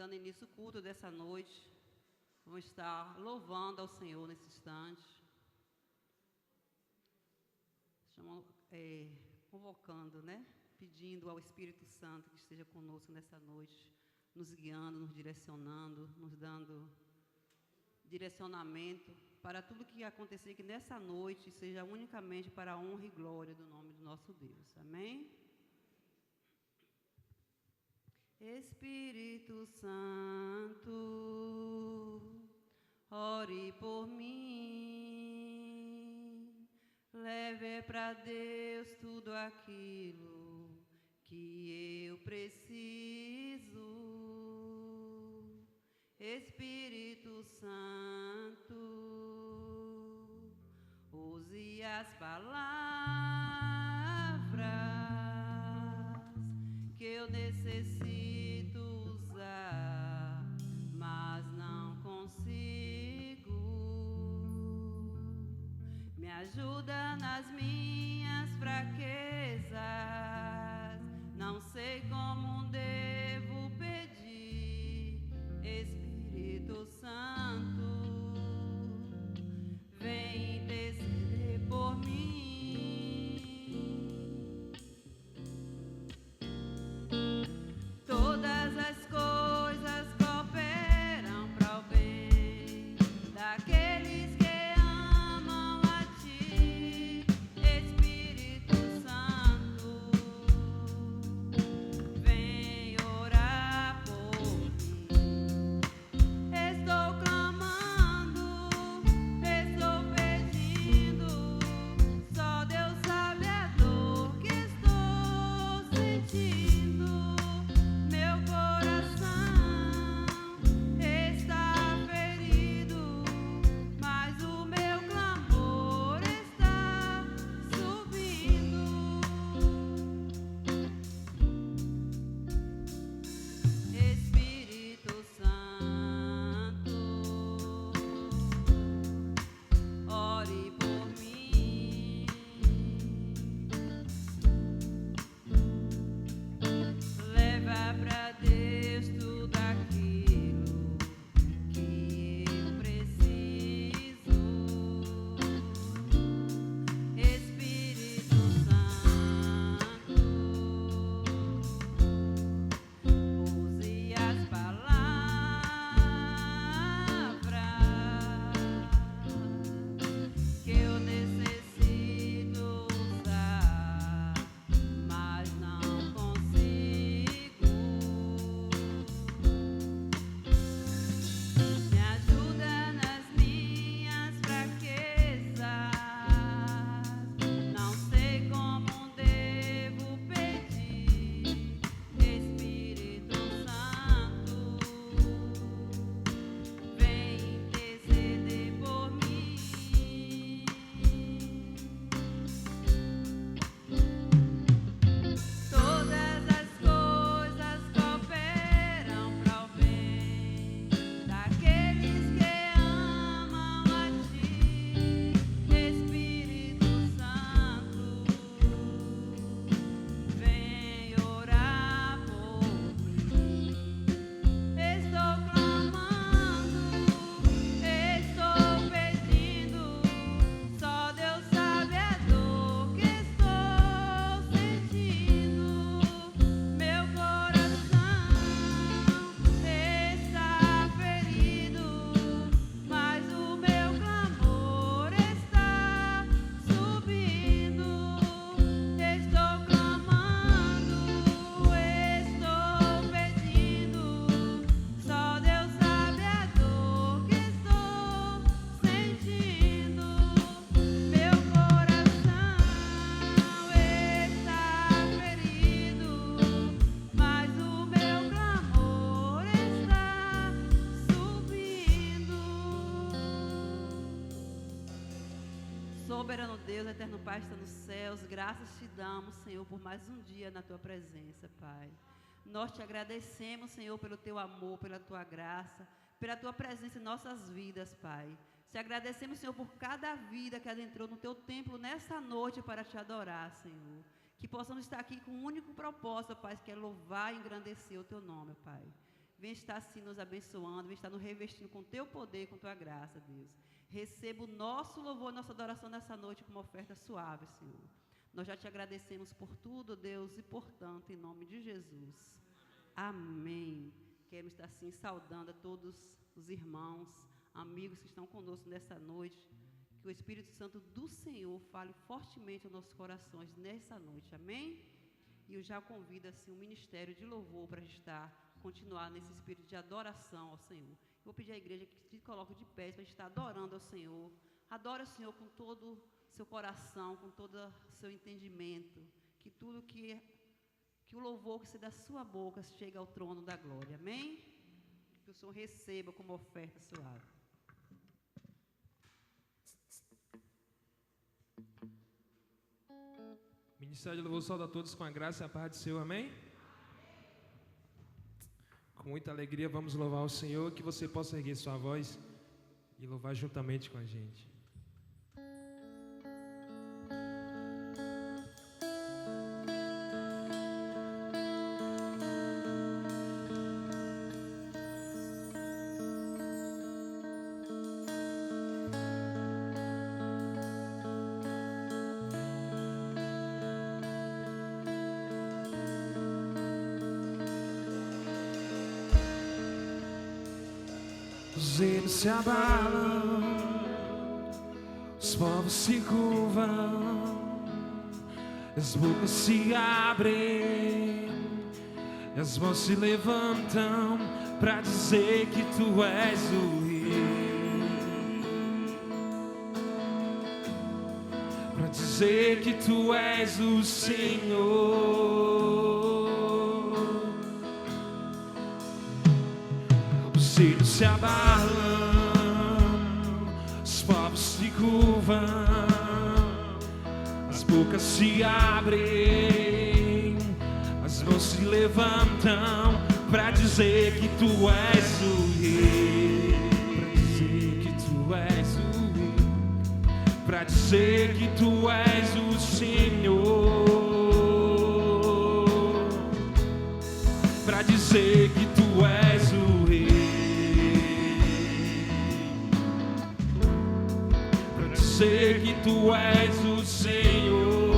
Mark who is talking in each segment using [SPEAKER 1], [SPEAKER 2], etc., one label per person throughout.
[SPEAKER 1] dando início ao culto dessa noite. Vamos estar louvando ao Senhor nesse instante. Convocando, né? Pedindo ao Espírito Santo que esteja conosco nessa noite, nos guiando, nos direcionando, nos dando direcionamento para tudo que acontecer, que nessa noite seja unicamente para a honra e glória do nome do nosso Deus. Amém? Espírito Santo, ore por mim, leve para Deus tudo aquilo que eu preciso. Espírito Santo, use as palavras que eu necessito usar, mas não consigo. Me ajuda nas minhas fraquezas, não sei como devo pedir. Espírito Santo, vem interceder por mim. Todas as coisas cooperam para o bem daqueles que amam a Ti, Espírito Santo, vem orar por mim. Estou clamando, estou pedindo, só Deus sabe a dor que estou sentindo. Meu coração está ferido, mas o meu clamor está subindo. Espírito Santo, ore por mim, leva para Deus tudo aquilo que eu preciso. Espírito Santo, use as palavras que eu necessito usar, mas não consigo. Me ajuda nas minhas fraquezas, não sei como devo pedir. Espírito Santo, vem interceder por mim. Todas as coisas cooperam para o bem daqueles que amam a Ti, Espírito Santo, vem orar por mim. Estou clamando, estou pedindo, só Deus sabe a dor que estou sentindo. Meu coração está ferido, mas o meu clamor está subindo. Estou clamando, estou pedindo, só Deus sabe a dor que estou sentindo. Meu coração está ferido, mas o meu clamor está subindo. Soberano Deus, eterno Pai, está nos céus, graças te damos, Senhor, por mais um dia na Tua presença, Pai. Nós te agradecemos, Senhor, pelo Teu amor, pela Tua graça, pela Tua presença em nossas vidas, Pai. Te agradecemos, Senhor, por cada vida que adentrou no Teu templo nesta noite para te adorar, Senhor. Que possamos estar aqui com um único propósito, Pai, que é louvar e engrandecer o Teu nome, Pai. Vem estar assim nos abençoando, vem estar nos revestindo com teu poder, com tua graça, Deus. Receba o nosso louvor, nossa adoração nessa noite como oferta suave, Senhor. Nós já te agradecemos por tudo, Deus, e portanto, em nome de Jesus. Amém. Quero estar assim saudando a todos os irmãos, amigos que estão conosco nessa noite. Que o Espírito Santo do Senhor fale fortemente aos nossos corações nessa noite. Amém? E eu já convido assim o ministério de louvor para continuar nesse espírito de adoração ao Senhor. Eu vou pedir à igreja que se coloque de pé para estar adorando ao Senhor. Adore o Senhor com todo o seu coração, com todo o seu entendimento. Que tudo que o louvor que se da sua boca chegue ao trono da glória. Amém? Que o Senhor receba como oferta suave.
[SPEAKER 2] Ministério de Louvor saúda a todos com a graça e a paz do Senhor, amém? Com muita alegria vamos louvar o Senhor, que você possa erguer sua voz e louvar juntamente com a gente. Os reinos se abalam, os povos se curvam, as bocas se abrem, as mãos se levantam para dizer que tu és o Rei, para dizer que tu és o Senhor. Os reinos se abalam, os povos se curvam, as bocas se abrem, as mãos se levantam para dizer que tu és o Rei, para dizer que tu és o Rei, para dizer que tu és o Senhor, para dizer que tu és o sei que tu és o Senhor.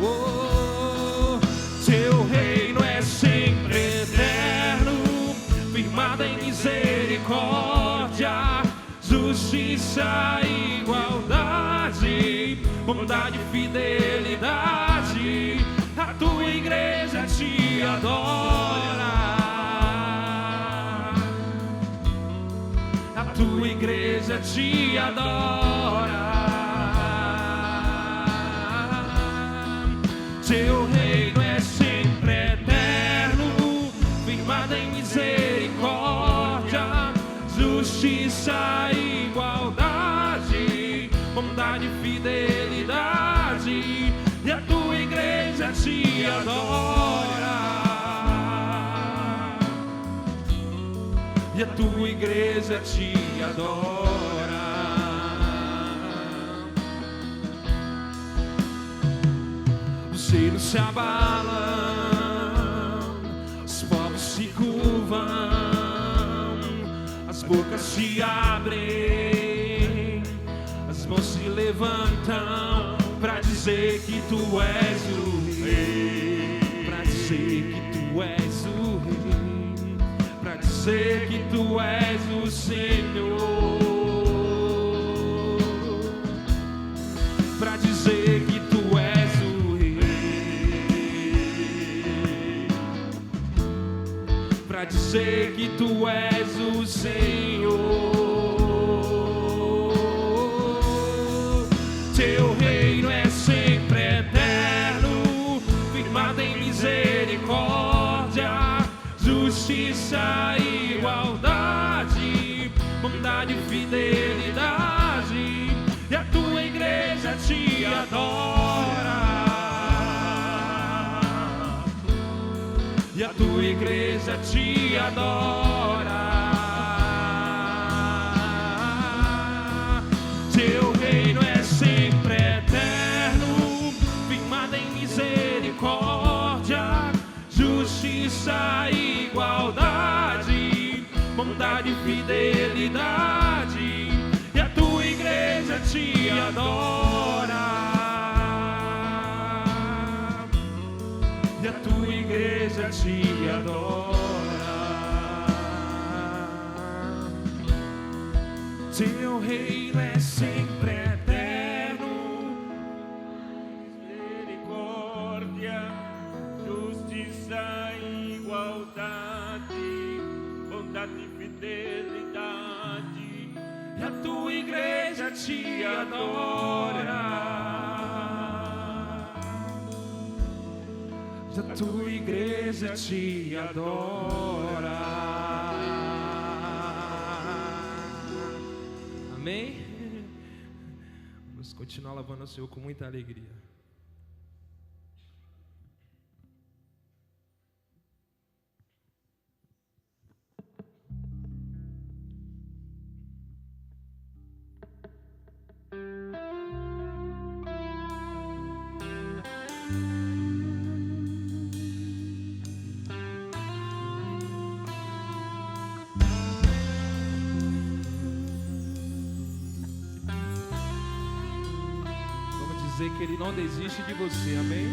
[SPEAKER 2] Oh, teu reino é sempre eterno, firmado em misericórdia, justiça e igualdade, bondade e fidelidade. A tua igreja te adora. Tua igreja te adora. Teu reino é sempre eterno, firmado em misericórdia, justiça e igualdade, bondade e fidelidade. E a tua igreja te adora. E a tua igreja te adora. Os reinos se abalam, os povos se curvam, as bocas se abrem, as mãos se levantam para dizer que tu és o Rei, para dizer que tu és o Rei, para dizer que tu és o Senhor, para dizer que tu és o Rei, para dizer que tu és o Senhor. Teu reino é sempre eterno, firmado em misericórdia, justiça e igualdade, bondade e fidelidade. E a tua igreja te adora. E a tua igreja te adora. Teu reino é sempre eterno, firmado em misericórdia, justiça e bondade e fidelidade, e a tua igreja te adora, e a tua igreja te adora. Teu reino é sempre eterno, misericórdia, justiça e igualdade, bondade e fidelidade, e a tua igreja te adora, e a tua igreja te adora. Amém? Vamos continuar louvando o Senhor com muita alegria. Que Ele não desiste de você, amém?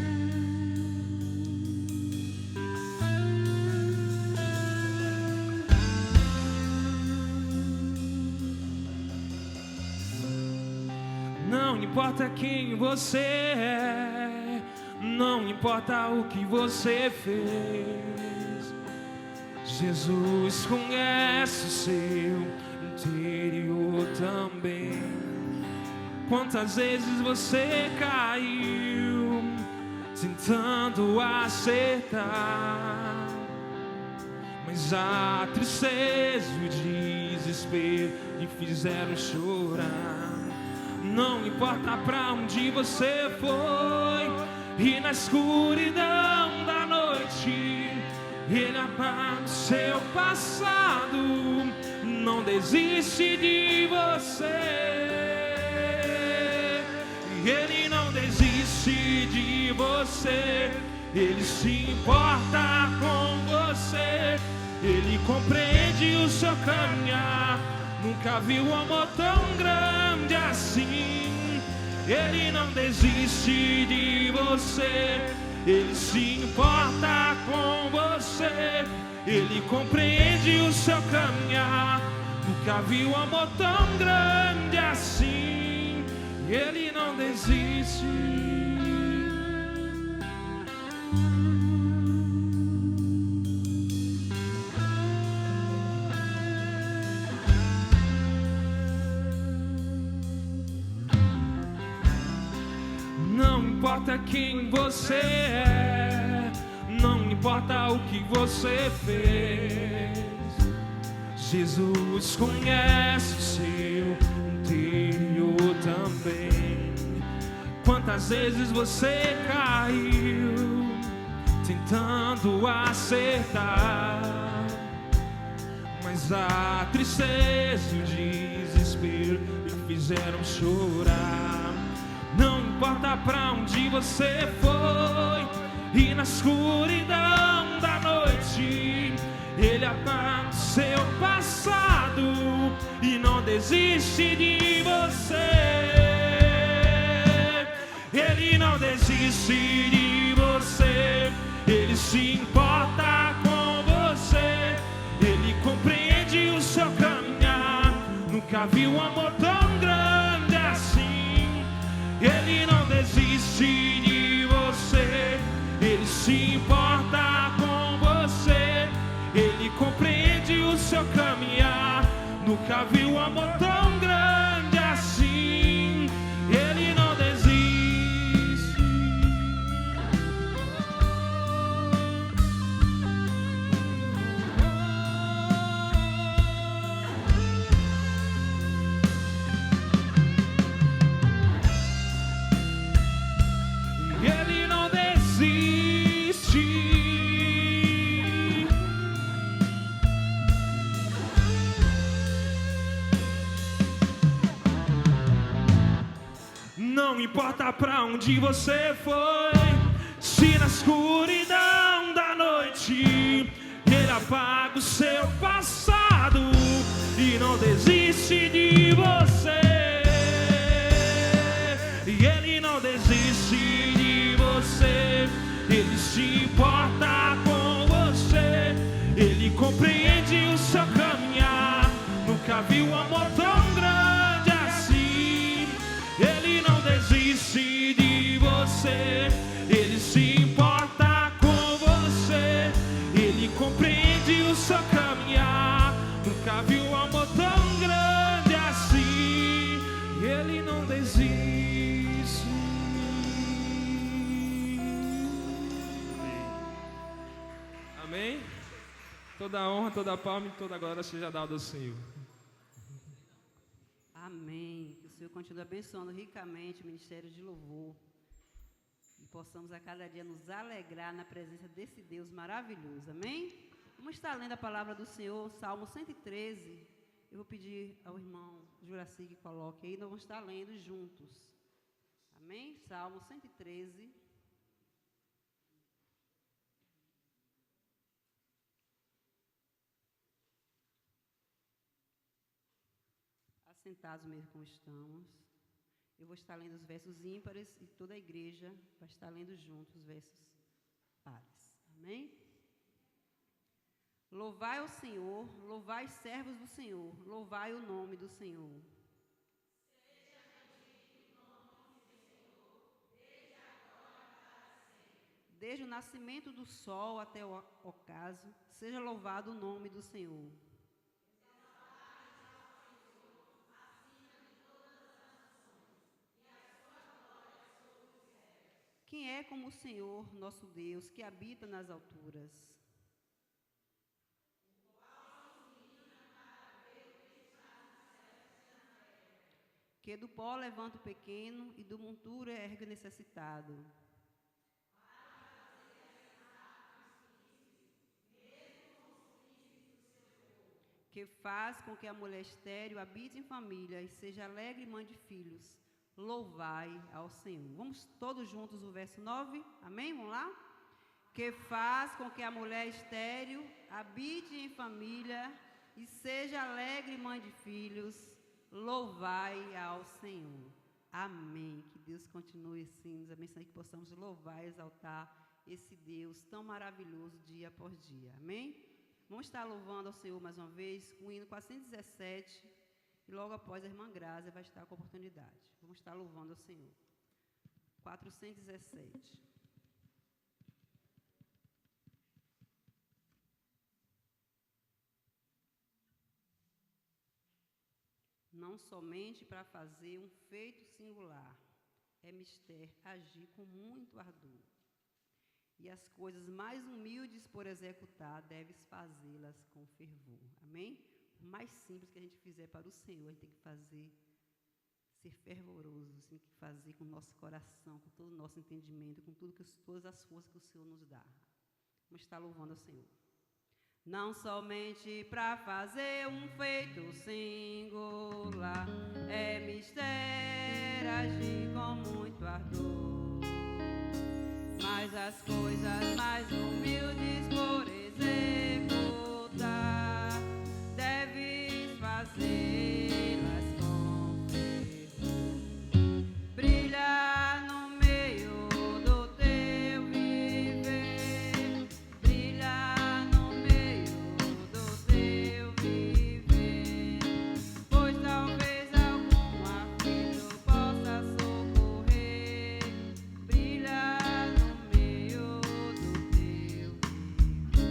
[SPEAKER 2] Não importa quem você é, não importa o que você fez, Jesus conhece o seu interior também. Quantas vezes você caiu tentando acertar, mas a tristeza e o desespero lhe fizeram chorar. Não importa pra onde você foi, e na escuridão da noite Ele apaga o seu passado, não desiste de você. Ele não desiste de você, Ele se importa com você, Ele compreende o seu caminhar. Nunca viu um amor tão grande assim. Ele não desiste de você, Ele se importa com você, Ele compreende o seu caminhar. Nunca viu um amor tão grande assim. Ele não desiste. Não importa quem você é, não importa o que você fez, Jesus conhece o seu interior também. Quantas vezes você caiu tentando acertar, mas a tristeza e o desespero lhe fizeram chorar. Não importa pra onde você foi, e na escuridão da noite Ele apaga o seu passado e não desiste de você. Ele não desiste de você, Ele se importa com você, Ele compreende o seu caminhar. Nunca viu um amor tão grande assim. Ele não desiste de você, Ele se importa com você, Ele compreende o seu caminhar. Nunca viu um amor tão grande assim. Ele não desiste. Ele não desiste. Não importa pra onde você foi, se na escuridão da noite Ele apaga o seu passado não desiste de você. E Ele não desiste de você. Ele se importa com você. Ele compreende o seu caminhar. Nunca vi um amor tão grande assim. Ele não desiste de você. Ele se importa com você. Ele compreende o seu caminhar. Nunca vi um amor tão grande assim. Ele não desiste. Amém? Toda a honra, toda a palma e toda a glória seja dada ao Senhor.
[SPEAKER 1] Amém. Que o Senhor continue abençoando ricamente o ministério de louvor. E possamos a cada dia nos alegrar na presença desse Deus maravilhoso. Amém? Vamos estar lendo a palavra do Senhor, Salmo 113. Eu vou pedir ao irmão Juraci que coloque aí, nós vamos estar lendo juntos. Amém? Salmo 113. Assentados mesmo como estamos. Eu vou estar lendo os versos ímpares e toda a igreja vai estar lendo juntos os versos pares. Amém? Louvai ao Senhor, louvai servos do Senhor, louvai o nome do Senhor. Seja bendito o nome do Senhor, desde agora para sempre. Desde o nascimento do sol até o ocaso, seja louvado o nome do Senhor. Quem é como o Senhor, nosso Deus, que habita nas alturas? Que do pó levanta o pequeno e do monturo ergue o necessitado. Que faz com que a mulher estéril habite em família e seja alegre mãe de filhos. Louvai ao Senhor. Vamos todos juntos o verso 9, amém? Vamos lá? Que faz com que a mulher estéril habite em família e seja alegre mãe de filhos, louvai ao Senhor. Amém. Que Deus continue assim, nos abençoe, que possamos louvar e exaltar esse Deus tão maravilhoso dia após dia. Amém? Vamos estar louvando ao Senhor mais uma vez, com o hino 417. E logo após a irmã Grácia vai estar com a oportunidade. Vamos estar louvando ao Senhor. 417. Não somente para fazer um feito singular, é mister agir com muito ardor. E as coisas mais humildes por executar, deves fazê-las com fervor. Amém? O mais simples que a gente fizer para o Senhor, a gente tem que fazer, ser fervoroso, tem que fazer com o nosso coração, com todo o nosso entendimento, com todas as forças que o Senhor nos dá. Vamos estar louvando ao Senhor. Não somente para fazer um feito singular, é mistério agir com muito ardor, mas as coisas mais humildes por executar, deves fazê-las com fervor. Brilha no meio do teu viver, brilha no meio do teu viver, pois talvez algum aflito possa socorrer. Brilha no meio do teu viver.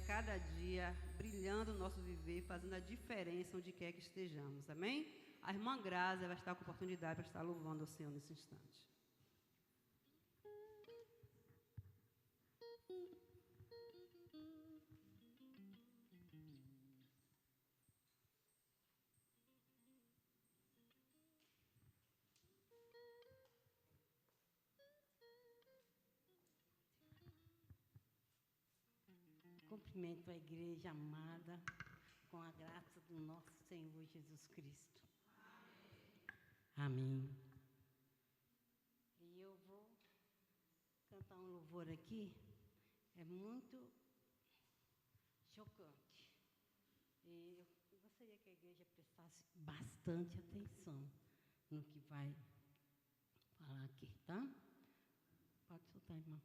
[SPEAKER 1] cada dia, brilhando o nosso viver, fazendo a diferença onde quer que estejamos. Amém? A irmã Grazi vai estar com oportunidade para estar louvando o Senhor nesse instante.
[SPEAKER 3] Cumprimento a igreja amada, com a graça do nosso Senhor Jesus Cristo. Amém. E eu vou cantar um louvor aqui, é muito chocante. E eu gostaria que a igreja prestasse bastante atenção no que vai falar aqui, tá? Pode soltar, irmão.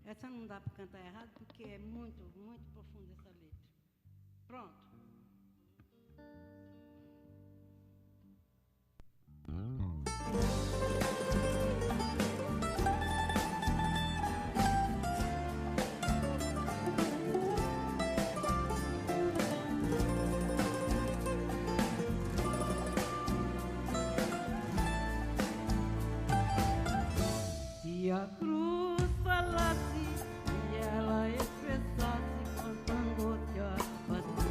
[SPEAKER 3] Essa não dá para cantar errado, porque é muito, muito profunda essa letra. Pronto. Se a cruz falasse e ela expressasse quanta angústia passou,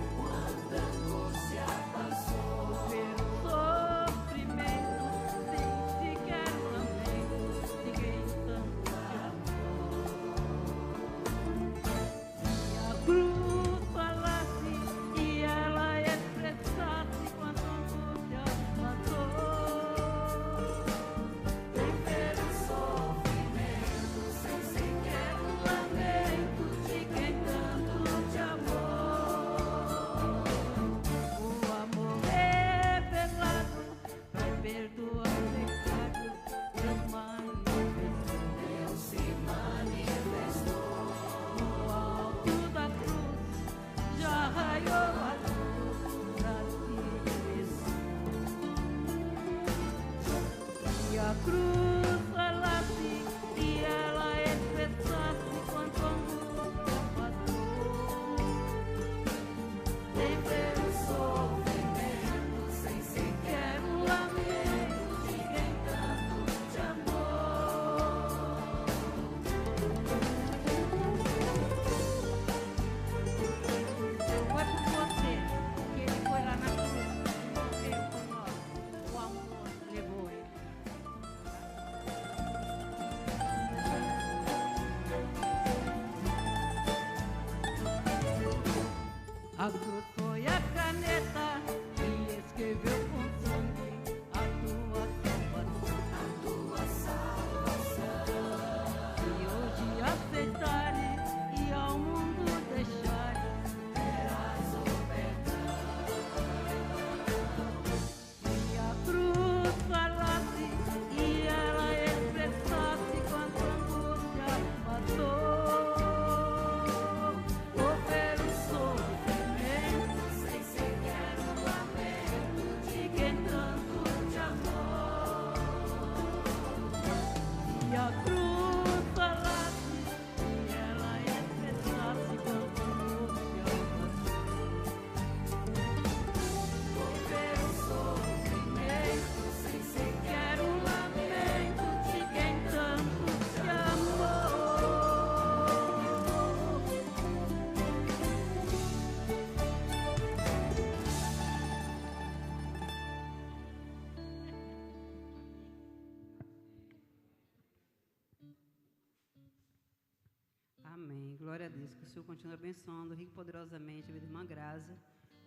[SPEAKER 1] agradeço que o Senhor continue abençoando rico e poderosamente a vida da irmã Graça.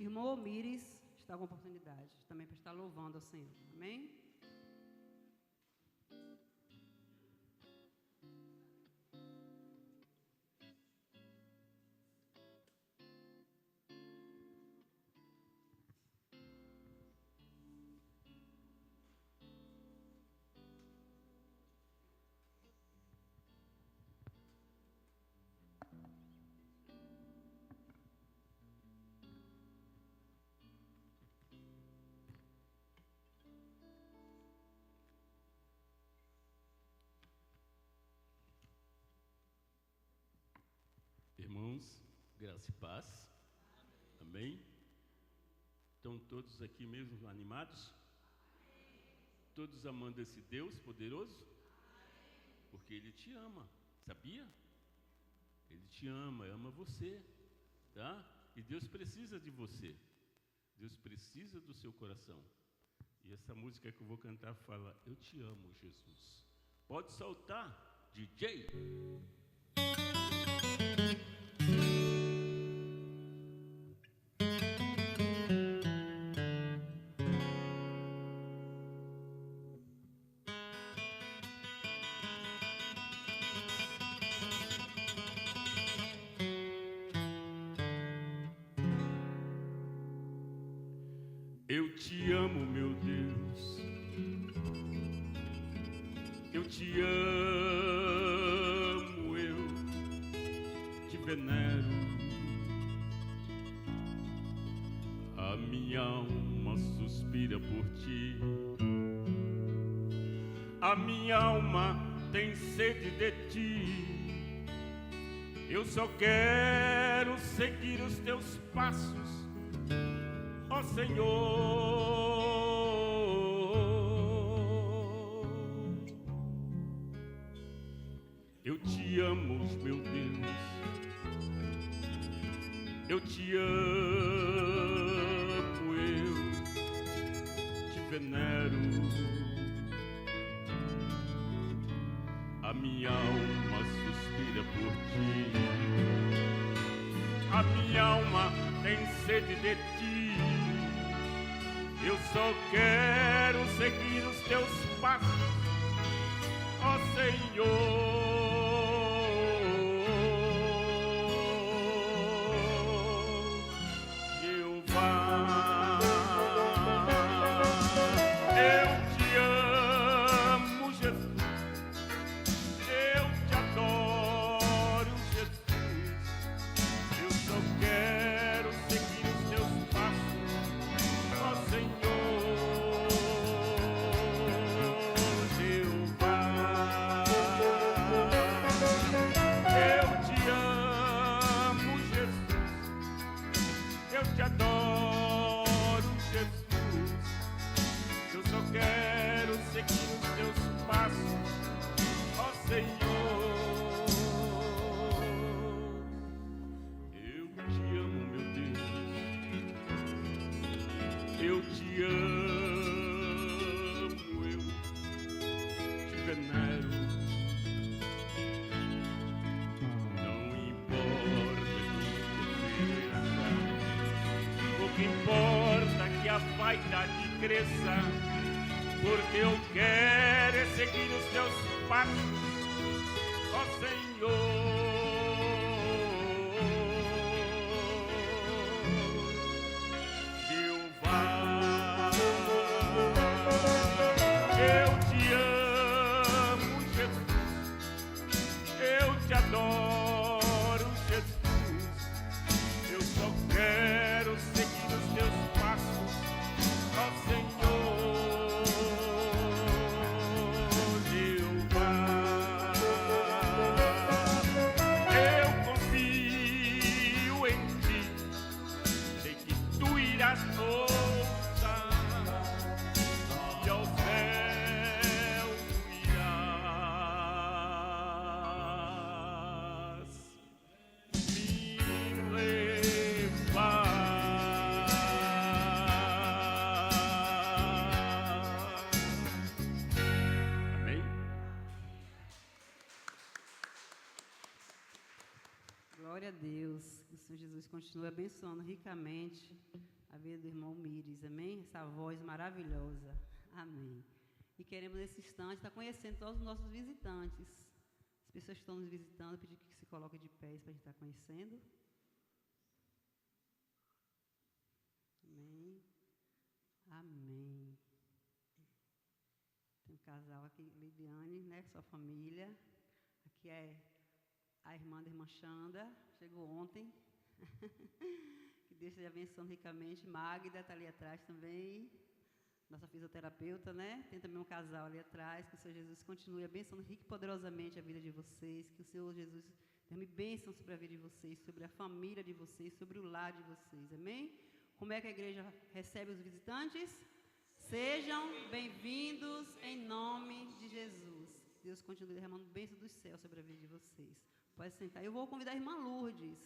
[SPEAKER 1] Irmão Omires está com oportunidade também para estar louvando ao Senhor. Amém?
[SPEAKER 4] Irmãos, graça e paz. Amém? Estão todos aqui mesmo animados? Todos amando esse Deus poderoso? Porque Ele te ama, sabia? Ele te ama você, tá? E Deus precisa de você. Deus precisa do seu coração. E essa música que eu vou cantar fala: eu te amo, Jesus. Pode soltar, DJ. Eu te amo, meu Deus. Eu te amo, eu te venero. A minha alma suspira por ti. A minha alma tem sede de ti. Eu só quero seguir os teus passos, ó Senhor. Eu te amo, meu Deus. Eu te amo, eu te venero. A minha alma suspira por ti. A minha alma tem sede de ti. Eu só quero seguir os teus passos, ó Senhor. Jeová, eu te amo, Jesus. Eu te adoro, Jesus. Eu só quero seguir os teus passos, ó Senhor. Jeová, eu te amo, Jesus. Eu te adoro, Jesus. Eu só quero seguir os teus passos, ó Senhor. Eu te amo, meu Deus. Eu te amo, eu te venero. Não importa o que importa é que a vaidade cresça, porque eu quero é seguir os teus passos, ó Senhor. Jeová, eu te amo, Jesus. Eu te adoro, Jesus. Eu só quero seguir os teus passos, ó Senhor. Jeová,
[SPEAKER 1] Glória a Deus. Que o Senhor Jesus continue abençoando ricamente a vida do irmão Mires. Amém? Essa voz maravilhosa. Amém. E queremos, nesse instante, estar conhecendo todos os nossos visitantes. As pessoas que estão nos visitando, pedir que se coloquem de pés para a gente estar conhecendo. Amém. Amém. Tem um casal aqui, Lidiane, né? Sua família. Aqui é a irmã da irmã Xanda, chegou ontem. Que Deus esteja abençoando ricamente. Magda está ali atrás também. Nossa fisioterapeuta, né? Tem também um casal ali atrás. Que o Senhor Jesus continue abençoando rico e poderosamente a vida de vocês. Que o Senhor Jesus derrame bênção sobre a vida de vocês, sobre a família de vocês, sobre o lar de vocês. Amém? Como é que a igreja recebe os visitantes? Sejam bem-vindos em nome de Jesus. Deus continue derramando bênção dos céus sobre a vida de vocês. Pode sentar. Eu vou convidar a irmã Lourdes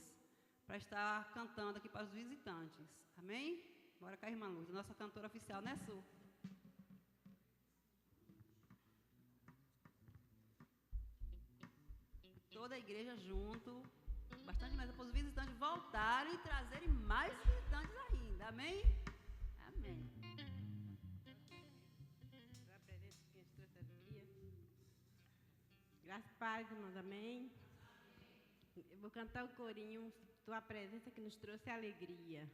[SPEAKER 1] para estar cantando aqui para os visitantes. Amém? Bora com a irmã Lourdes, nossa cantora oficial, né, Su? Toda a igreja junto. Bastante mais para os visitantes voltarem e trazerem mais visitantes ainda. Amém? Amém.
[SPEAKER 5] Graças a Paz, irmãos, amém? Eu vou cantar o corinho, tua presença que nos trouxe alegria.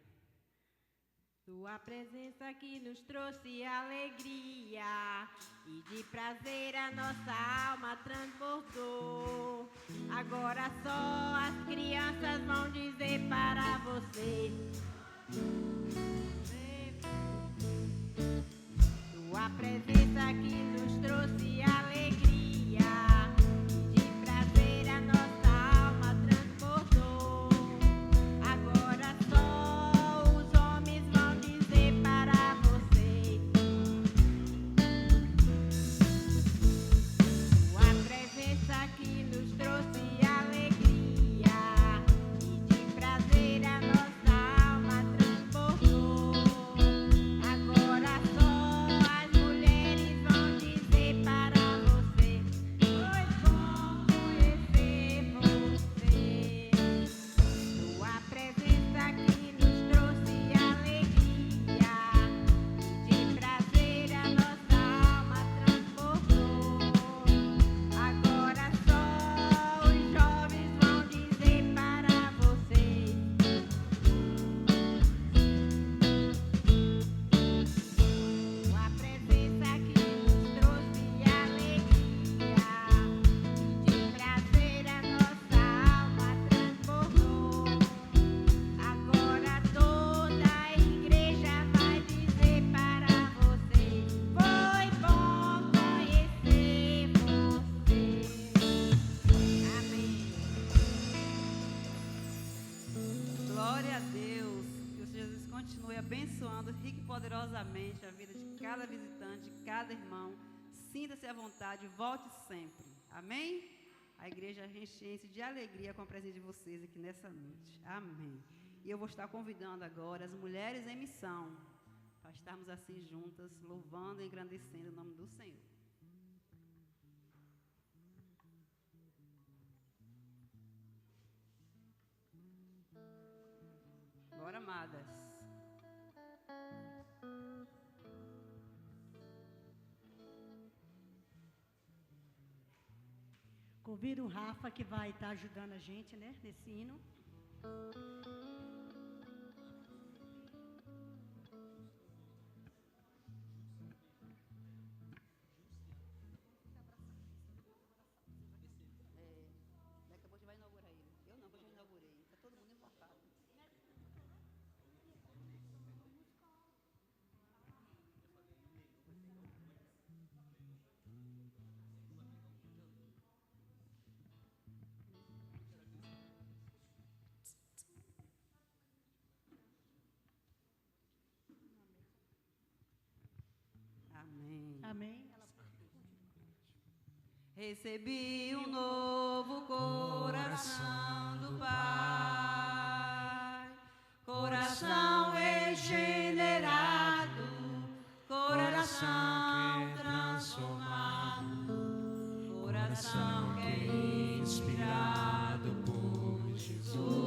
[SPEAKER 5] Tua presença que nos trouxe alegria e de prazer a nossa alma transbordou. Agora só as crianças vão dizer para você. Tua presença que nos trouxe alegria.
[SPEAKER 1] Poderosamente a vida de cada visitante, de cada irmão. Sinta-se à vontade, volte sempre. Amém? A igreja enche-se de alegria com a presença de vocês aqui nessa noite. Amém. E eu vou estar convidando agora as mulheres em missão para estarmos assim juntas, louvando e engrandecendo o nome do Senhor. Bora, amadas.
[SPEAKER 6] Convido o Rafa, que vai estar ajudando a gente, né, nesse hino.
[SPEAKER 1] Daqui a pouco a gente vai inaugurar ele. Eu não, porque eu já inaugurei. Está todo mundo empacado. Amém.
[SPEAKER 6] Amém.
[SPEAKER 1] Recebi um novo coração do Pai, coração regenerado, coração transformado, coração que é inspirado por Jesus.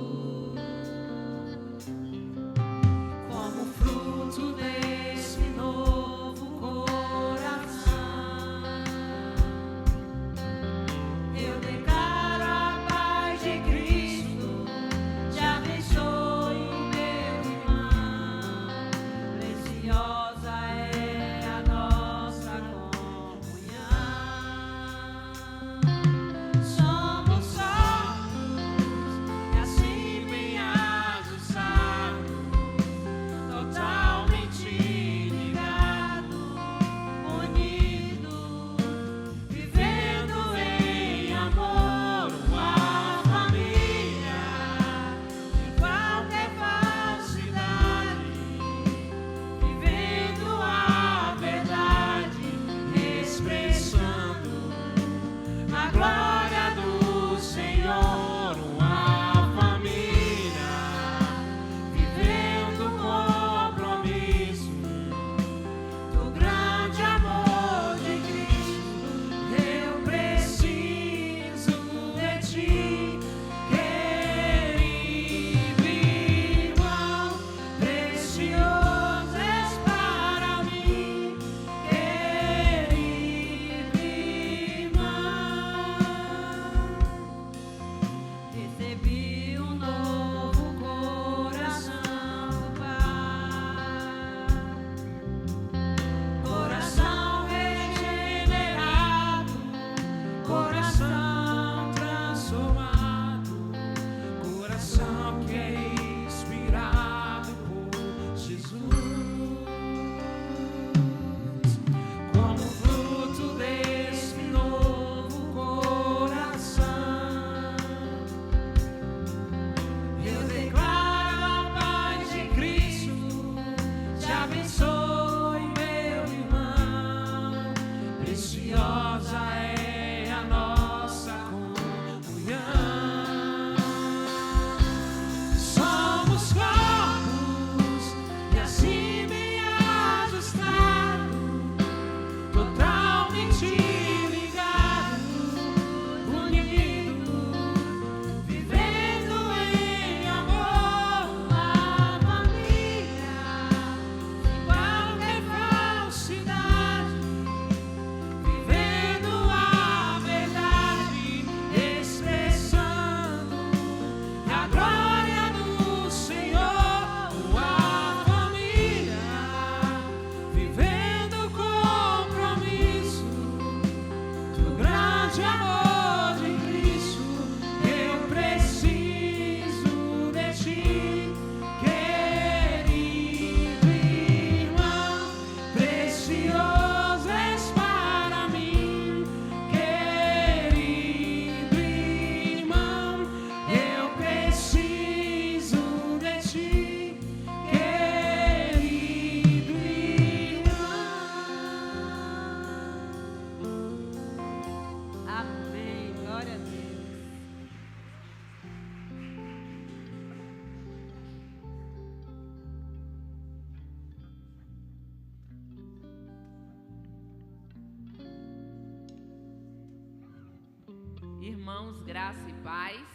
[SPEAKER 7] Irmãos, graça e paz.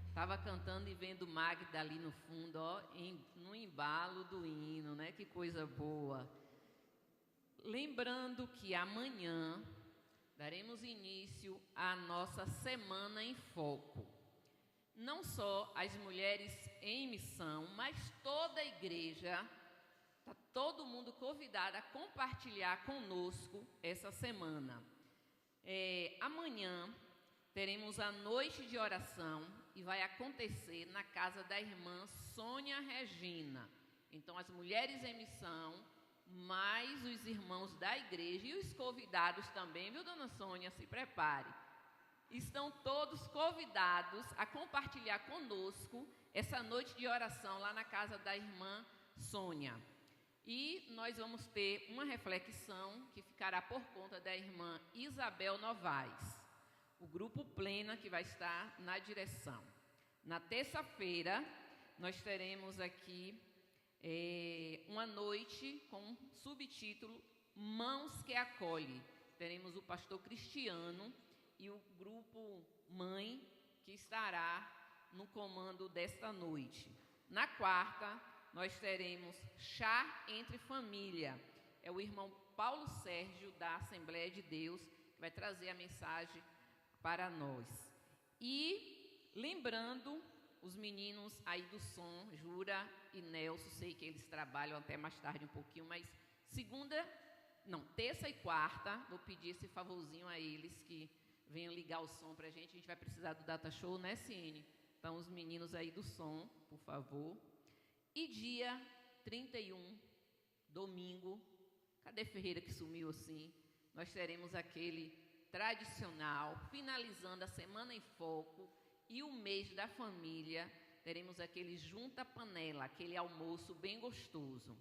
[SPEAKER 7] Estava cantando e vendo Magda ali no fundo, ó, no embalo do hino, né? Que coisa boa. Lembrando que amanhã daremos início à nossa Semana em Foco. Não só as mulheres em missão, mas toda a igreja, está todo mundo convidado a compartilhar conosco essa semana. Amanhã teremos a noite de oração e vai acontecer na casa da irmã Sônia Regina. Então, as mulheres em missão, mais os irmãos da igreja e os convidados também, viu, dona Sônia? Se prepare. Estão todos convidados a compartilhar conosco essa noite de oração lá na casa da irmã Sônia. E nós vamos ter uma reflexão que ficará por conta da irmã Isabel Novaes, o grupo Plena que vai estar na direção. Na terça-feira, nós teremos aqui uma noite com subtítulo Mãos que Acolhe. Teremos o pastor Cristiano e o grupo Mãe que estará no comando desta noite. Na quarta, nós teremos Chá entre Família. É o irmão Paulo Sérgio, da Assembleia de Deus, que vai trazer a mensagem para nós. E lembrando os meninos aí do som, Jura e Nelson, sei que eles trabalham até mais tarde um pouquinho, mas terça e quarta, vou pedir esse favorzinho a eles que venham ligar o som pra gente. A gente vai precisar do data show, né, Cine? Então, os meninos aí do som, por favor. E dia 31, domingo, cadê Ferreira que sumiu assim? Nós teremos aquele tradicional, finalizando a Semana em Foco e o mês da família, teremos aquele junta panela, aquele almoço bem gostoso.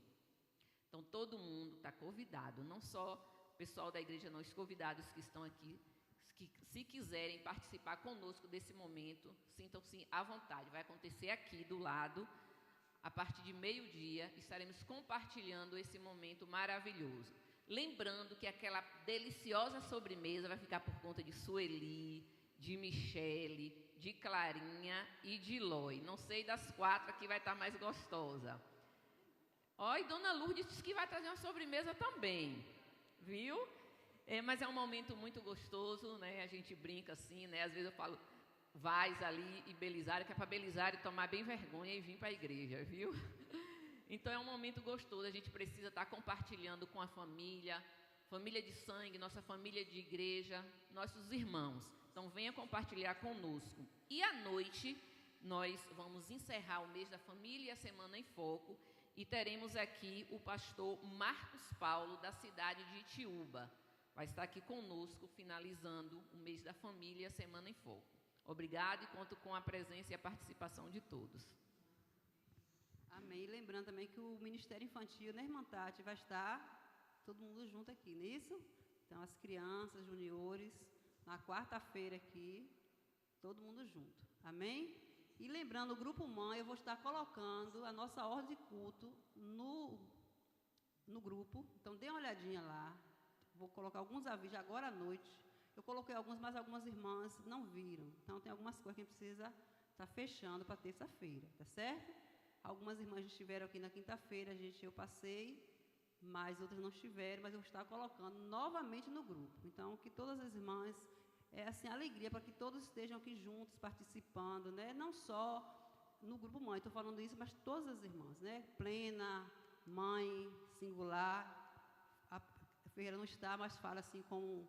[SPEAKER 7] Então, todo mundo está convidado, não só o pessoal da igreja, não, os convidados que estão aqui, que se quiserem participar conosco desse momento, sintam-se à vontade. Vai acontecer aqui do lado, a partir de meio-dia, estaremos compartilhando esse momento maravilhoso. Lembrando que aquela deliciosa sobremesa vai ficar por conta de Sueli, de Michele, de Clarinha e de Loi. Não sei das quatro aqui vai estar mais gostosa. Ó, e Dona Lourdes disse que vai trazer uma sobremesa também, viu? Mas é um momento muito gostoso, né? A gente brinca assim, né? Às vezes eu falo, Vaz ali e Belisário, que é para Belisário tomar bem vergonha e vir para a igreja, viu? Então é um momento gostoso, a gente precisa estar compartilhando com a família de sangue, nossa família de igreja, nossos irmãos. Então venha compartilhar conosco. E à noite nós vamos encerrar o mês da família e a Semana em Foco e teremos aqui o pastor Marcos Paulo, da cidade de Itiúba. Vai estar aqui conosco, finalizando o mês da família e a Semana em Foco. Obrigado e conto com a presença e a participação de todos.
[SPEAKER 1] Amém. Lembrando também que o Ministério Infantil, né, irmã Tati, vai estar todo mundo junto aqui, não é isso? Então, as crianças, juniores, na quarta-feira aqui, todo mundo junto. Amém? E lembrando, o Grupo Mãe, eu vou estar colocando a nossa ordem de culto no grupo. Então, dê uma olhadinha lá. Vou colocar alguns avisos agora à noite. Eu coloquei alguns, mas algumas irmãs não viram. Então, tem algumas coisas que a gente precisa estar fechando para terça-feira, tá certo? Algumas irmãs estiveram aqui na quinta-feira, eu passei, mas outras não estiveram, mas eu vou estar colocando novamente no grupo. Então, que todas as irmãs, alegria para que todos estejam aqui juntos, participando, né? Não só no grupo Mãe, estou falando isso, mas todas as irmãs, né? Plena, Mãe, Singular. A Ferreira não está, mas fala assim como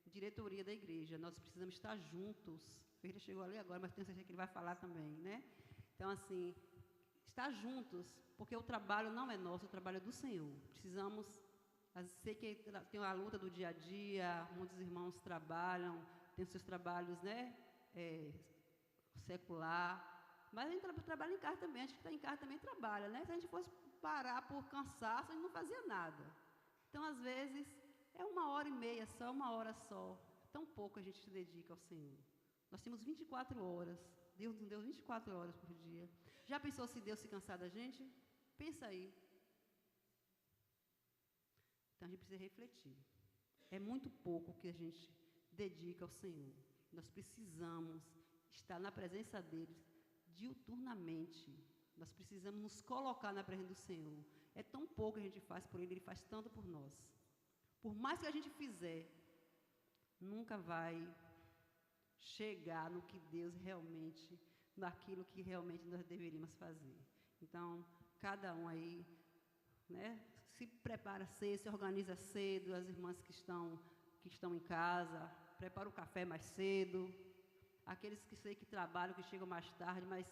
[SPEAKER 1] diretoria da igreja. Nós precisamos estar juntos. A Ferreira chegou ali agora, mas tenho certeza que ele vai falar também, né? Então, assim, estar juntos, porque o trabalho não é nosso, o trabalho é do Senhor. Precisamos, sei que tem a luta do dia a dia, muitos irmãos trabalham, têm os seus trabalhos, né, secular, mas a gente trabalha em casa também, a gente que está em casa também trabalha, né? Se a gente fosse parar por cansaço, a gente não fazia nada. Então, às vezes, é 1h30 só, 1 hora só, tão pouco a gente se dedica ao Senhor. Nós temos 24 horas. Deus nos deu 24 horas por dia. Já pensou se Deus se cansar da gente? Pensa aí. Então, a gente precisa refletir. É muito pouco que a gente dedica ao Senhor. Nós precisamos estar na presença dele diuturnamente. Nós precisamos nos colocar na presença do Senhor. É tão pouco que a gente faz por ele, ele faz tanto por nós. Por mais que a gente fizer, nunca vai chegar no que Deus realmente, naquilo que realmente nós deveríamos fazer. Então, cada um aí, né, se prepara cedo, se organiza cedo, as irmãs que estão em casa, prepara o café mais cedo, aqueles que sei que trabalham, que chegam mais tarde, mas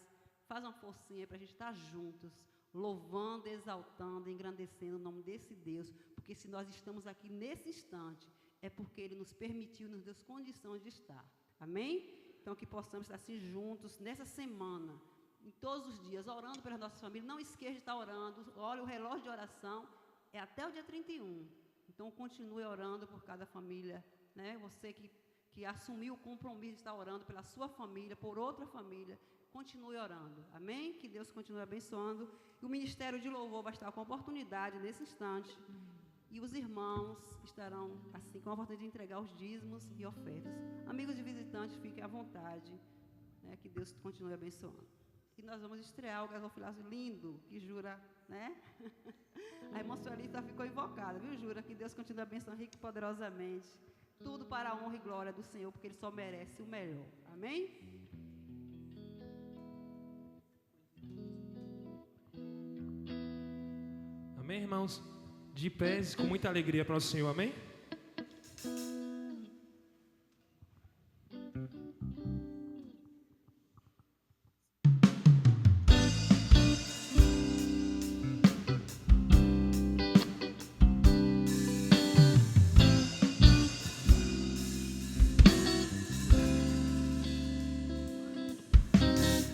[SPEAKER 1] faz uma forcinha para a gente estar juntos, louvando, exaltando, engrandecendo o nome desse Deus, porque se nós estamos aqui nesse instante, é porque Ele nos permitiu, nos deu condições de estar. Amém? Então, que possamos estar assim juntos, nessa semana, em todos os dias, orando pelas nossas famílias. Não esqueça de estar orando. Olha, o relógio de oração é até o dia 31. Então, continue orando por cada família, né? Você que assumiu o compromisso de estar orando pela sua família, por outra família, continue orando. Amém? Que Deus continue abençoando. E o Ministério de Louvor vai estar com oportunidade nesse instante. E os irmãos estarão, assim, com a oportunidade de entregar os dízimos e ofertas. Amigos de visitantes, fiquem à vontade, né? Que Deus continue abençoando. E nós vamos estrear o gasofilaço lindo, que Jura, né? A irmã Suelita ficou invocada, viu, Jura? Que Deus continue abençoando rico e poderosamente. Tudo para a honra e glória do Senhor, porque Ele só merece o melhor. Amém?
[SPEAKER 2] Amém, irmãos? De pés, com muita alegria para o Senhor, amém?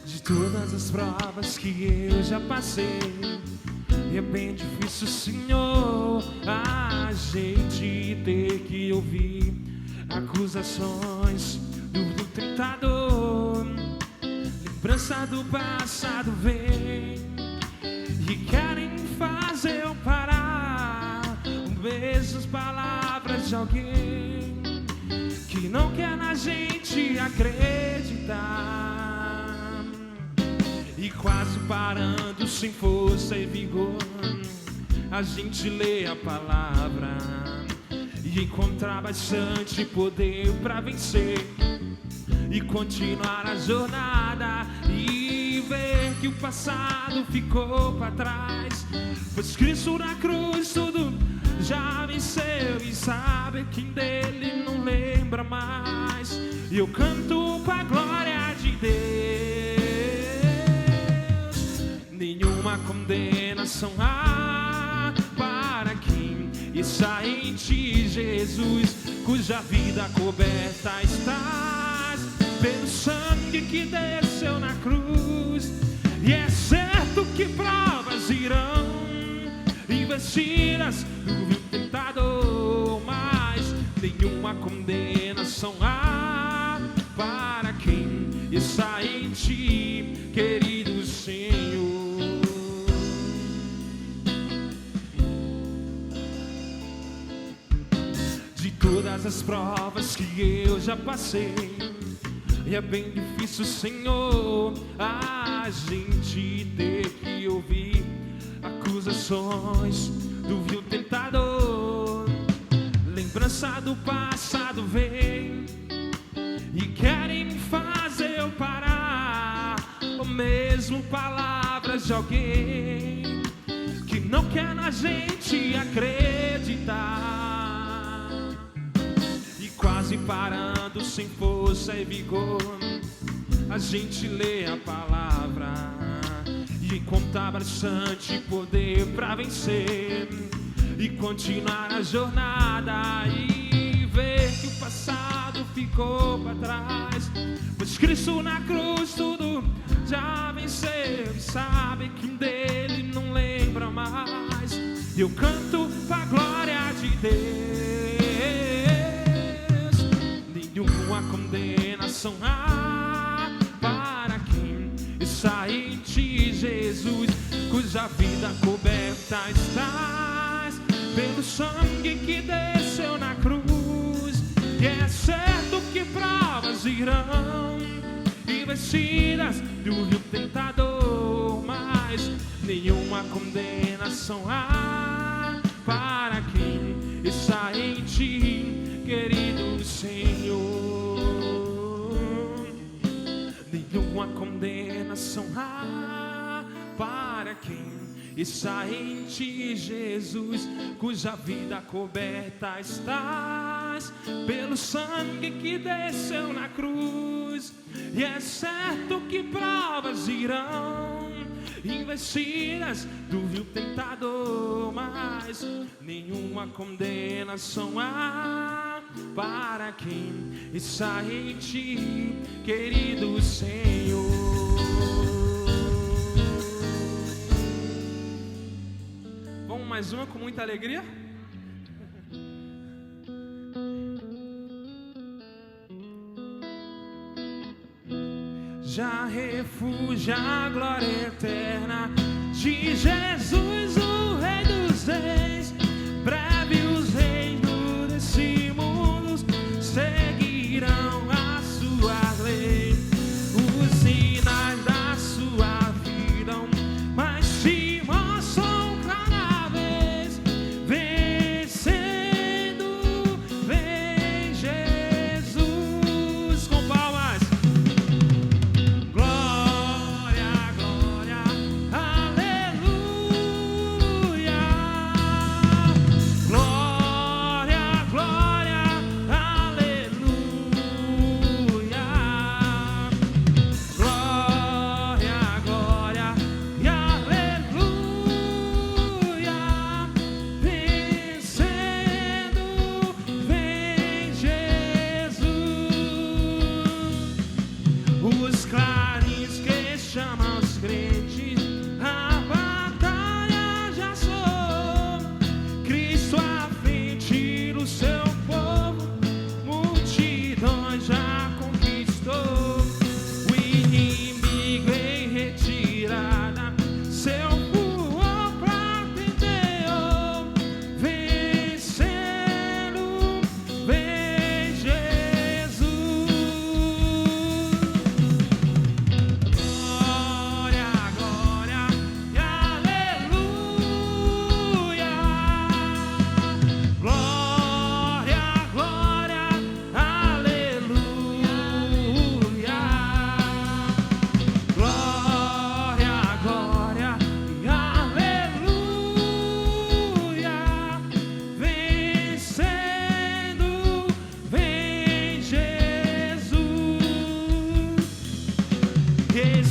[SPEAKER 2] De todas as provas que eu já passei, e é bem difícil, Senhor, a gente ter que ouvir acusações do tentador. Lembrança do passado vem e querem fazer eu parar. Mesmas palavras de alguém que não quer na gente acreditar. E quase parando, sem força e vigor, a gente lê a palavra e encontrar bastante poder para vencer e continuar a jornada e ver que o passado ficou para trás, pois Cristo na cruz tudo já venceu e sabe que dele não lembra mais. E eu canto com a glória de Deus. Nenhuma condenação há para quem está em ti, Jesus, cuja vida coberta estás pelo sangue que desceu na cruz. E é certo que provas irão investidas do tentador, mas nenhuma condenação há para quem está em ti, querido Senhor. De todas as provas que eu já passei, e é bem difícil, Senhor, a gente ter que ouvir acusações do vil tentador. Lembrança do passado vem e querem fazer eu parar, ou mesmo palavras de alguém que não quer na gente acreditar. E quase parando, sem força e vigor, a gente lê a palavra e encontrar bastante poder para vencer e continuar a jornada e ver que o passado ficou para trás, pois Cristo na cruz tudo já venceu e sabe que dele não lembra mais. E eu canto pra glória de Deus. Nenhuma condenação há para quem está em ti, Jesus, cuja vida coberta estás pelo sangue que desceu na cruz. E é certo irão investidas do rio tentador, mas nenhuma condenação há para quem está em ti, querido Senhor. Nenhuma condenação há para quem está em ti, Jesus, cuja vida coberta estás pelo sangue que desceu na cruz. E é certo que provas irão investidas do vil tentador, mas nenhuma condenação há para quem está em ti, querido Senhor. Vamos mais uma com muita alegria? Já refugia a glória eterna de Jesus, o Rei dos Reis. Breve os reinos desse mundo seguirão a sua lei. Os sinais da sua vida mais se mostram cada vez. Vencendo, vem Jesus. Com palmas. Os clarins que chamam os crentes, a batalha já soou. Cristo à frente do seu povo, multidões já conquistou. O inimigo em retirada, seu povo plateou. Vencendo, vem Jesus.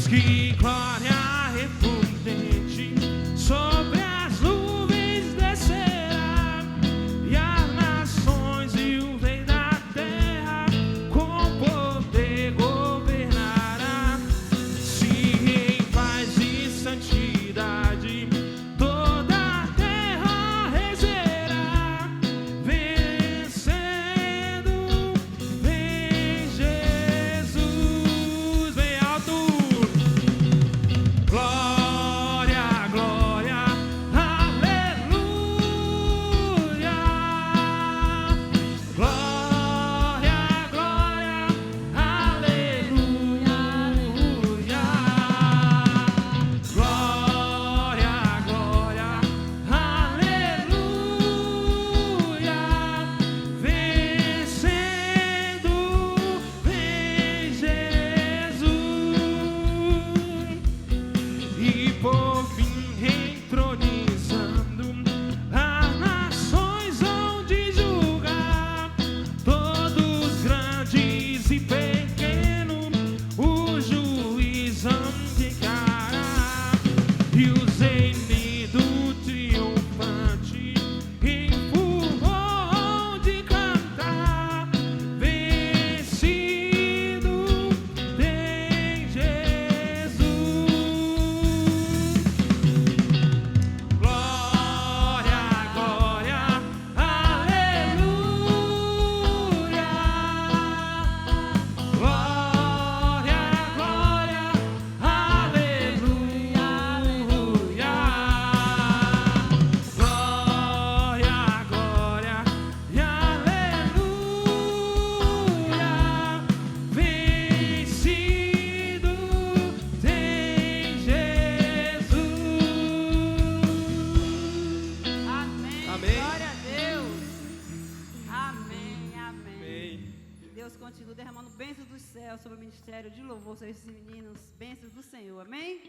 [SPEAKER 2] Que glória refulgente sobre as nuvens descerá, e as nações e o rei da terra com poder governará. Se em paz e santidade toda a terra regerá. Vencendo, vem Jesus. Bem alto.
[SPEAKER 1] Senhor, amém?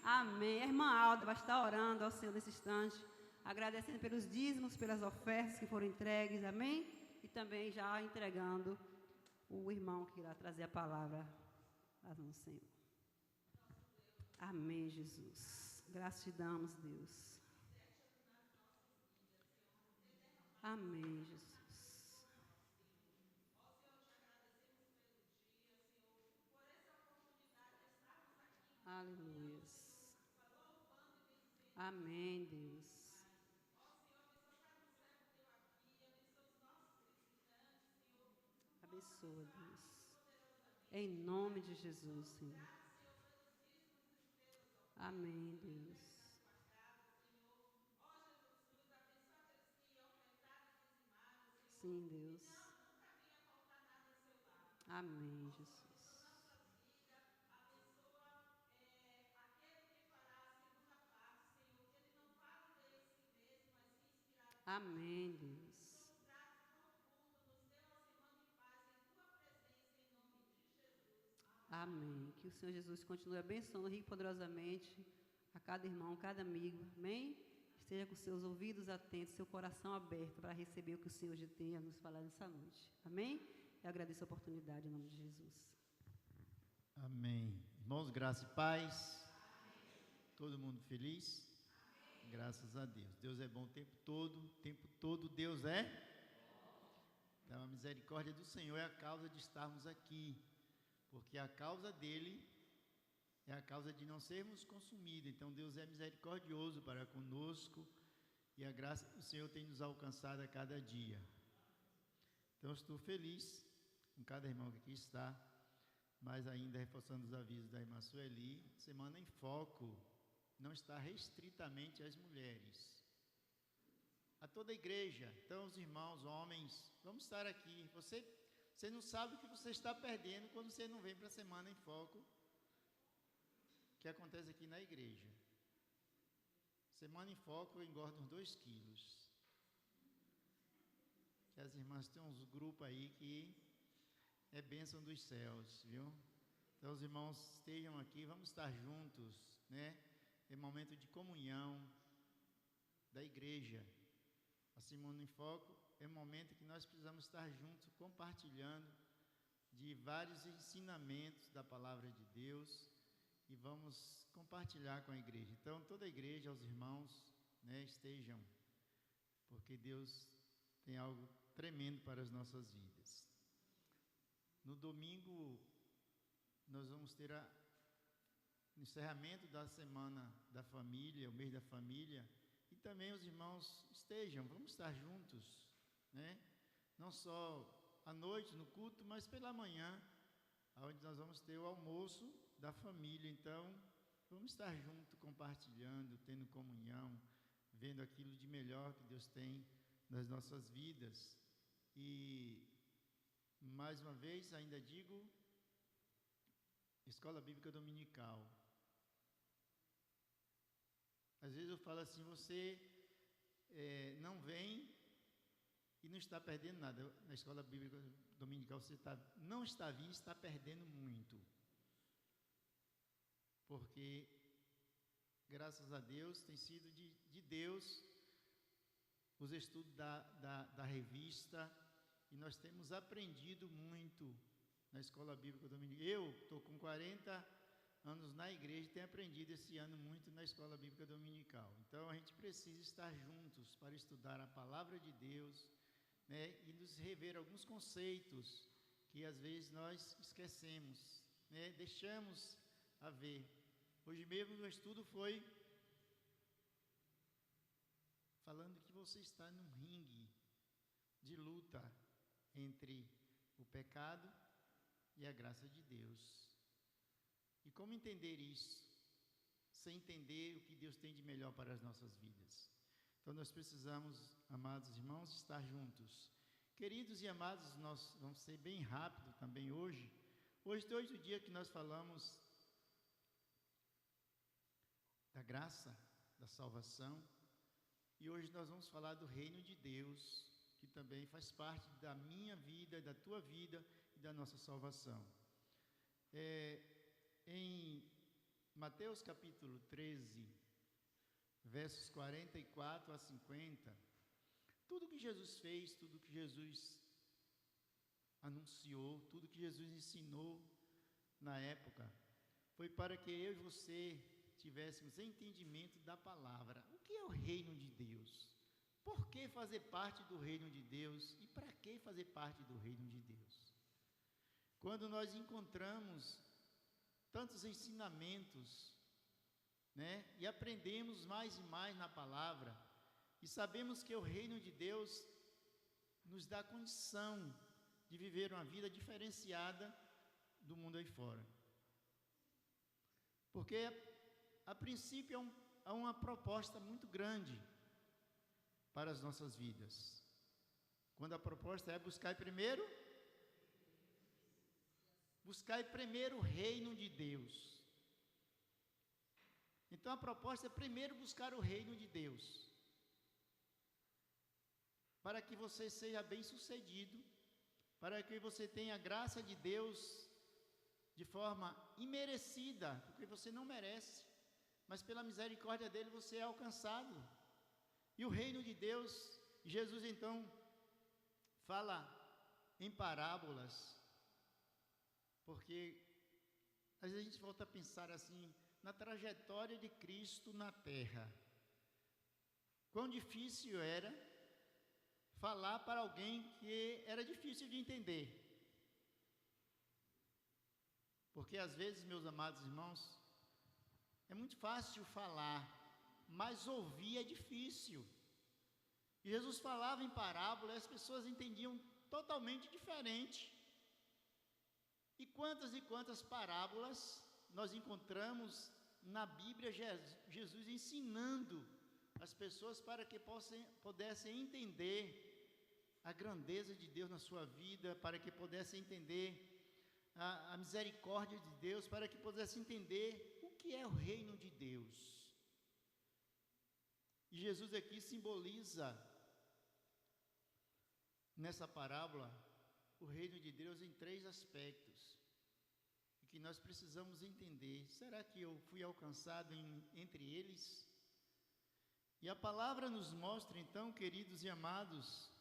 [SPEAKER 1] Amém. A irmã Alda vai estar orando ao Senhor nesse instante, agradecendo pelos dízimos, pelas ofertas que foram entregues, amém? E também já entregando o irmão que irá trazer a palavra às mãos do Senhor. Amém, Jesus. Graças te damos, Deus. Amém, Jesus. Aleluia. Amém, Deus. Abençoa, Deus. Em nome de Jesus, Senhor. Amém, Deus. Sim, Deus. Amém, Jesus. Amém, Deus. Amém. Que o Senhor Jesus continue abençoando rico e poderosamente a cada irmão, cada amigo. Amém? Esteja com seus ouvidos atentos, seu coração aberto para receber o que o Senhor já tem a nos falar nessa noite. Amém? Eu agradeço a oportunidade em nome de Jesus.
[SPEAKER 8] Amém. Irmãos, graça e paz. Todo mundo feliz? Graças a Deus. Deus é bom o tempo todo Deus é. Então, a misericórdia do Senhor é a causa de estarmos aqui, porque a causa dele é a causa de não sermos consumidos. Então, Deus é misericordioso para conosco e a graça do Senhor tem nos alcançado a cada dia. Então, estou feliz com cada irmão que aqui está, mas ainda reforçando os avisos da irmã Sueli, Semana em Foco não está restritamente às mulheres, a toda a igreja. Então, os irmãos, homens, vamos estar aqui. Você não sabe o que você está perdendo quando você não vem para a Semana em Foco, que acontece aqui na igreja. Semana em Foco eu engordo uns 2 quilos. Que as irmãs têm uns grupos aí que é bênção dos céus, viu? Então, os irmãos estejam aqui, vamos estar juntos, né? É momento de comunhão da igreja. A Semana em Foco é um momento que nós precisamos estar juntos, compartilhando de vários ensinamentos da palavra de Deus e vamos compartilhar com a igreja. Então, toda a igreja, os irmãos, né, estejam, porque Deus tem algo tremendo para as nossas vidas. No domingo, nós vamos ter o encerramento da Semana da Família, o mês da família, e também os irmãos vamos estar juntos, né? Não só à noite no culto, mas pela manhã, onde nós vamos ter o almoço da família. Então, vamos estar juntos, compartilhando, tendo comunhão, vendo aquilo de melhor que Deus tem nas nossas vidas. E, mais uma vez, ainda digo, Escola Bíblica Dominical. Às vezes eu falo assim, você não vem e não está perdendo nada. Na Escola Bíblica Dominical você não está vindo, está perdendo muito. Porque, graças a Deus, tem sido de Deus os estudos da revista, e nós temos aprendido muito na Escola Bíblica Dominical. Eu estou com 40 anos na igreja e tenho aprendido esse ano muito na Escola Bíblica Dominical. Então, a gente precisa estar juntos para estudar a Palavra de Deus, né, e nos rever alguns conceitos que às vezes nós esquecemos, né, deixamos a ver. Hoje mesmo no estudo foi falando que você está num ringue de luta entre o pecado e a graça de Deus. E como entender isso, sem entender o que Deus tem de melhor para as nossas vidas? Então nós precisamos, amados irmãos, estar juntos. Queridos e amados, nós vamos ser bem rápido também hoje. Hoje é o dia que nós falamos da graça, da salvação. E hoje nós vamos falar do reino de Deus, que também faz parte da minha vida, da tua vida e da nossa salvação. Mateus capítulo 13, versos 44 a 50, tudo que Jesus fez, tudo que Jesus anunciou, tudo que Jesus ensinou na época, foi para que eu e você tivéssemos entendimento da palavra. O que é o reino de Deus? Por que fazer parte do reino de Deus? E para que fazer parte do reino de Deus? Quando nós encontramos tantos ensinamentos, né, e aprendemos mais e mais na palavra, e sabemos que o reino de Deus nos dá condição de viver uma vida diferenciada do mundo aí fora. Porque, a princípio, é uma proposta muito grande para as nossas vidas. Quando a proposta é buscar primeiro o reino de Deus. Então, a proposta é primeiro buscar o reino de Deus, para que você seja bem-sucedido, para que você tenha a graça de Deus de forma imerecida, porque você não merece, mas pela misericórdia dele você é alcançado. E o reino de Deus, Jesus então fala em parábolas, porque às vezes a gente volta a pensar assim, na trajetória de Cristo na terra, quão difícil era falar para alguém que era difícil de entender. Porque às vezes, meus amados irmãos, é muito fácil falar, mas ouvir é difícil. E Jesus falava em parábola e as pessoas entendiam totalmente diferente. E quantas parábolas nós encontramos na Bíblia, Jesus ensinando as pessoas para que pudessem entender a grandeza de Deus na sua vida, para que pudessem entender a misericórdia de Deus, para que pudessem entender o que é o reino de Deus. E Jesus aqui simboliza, nessa parábola, o reino de Deus em 3 aspectos, e que nós precisamos entender. Será que eu fui alcançado entre eles? E a palavra nos mostra então, queridos e amados,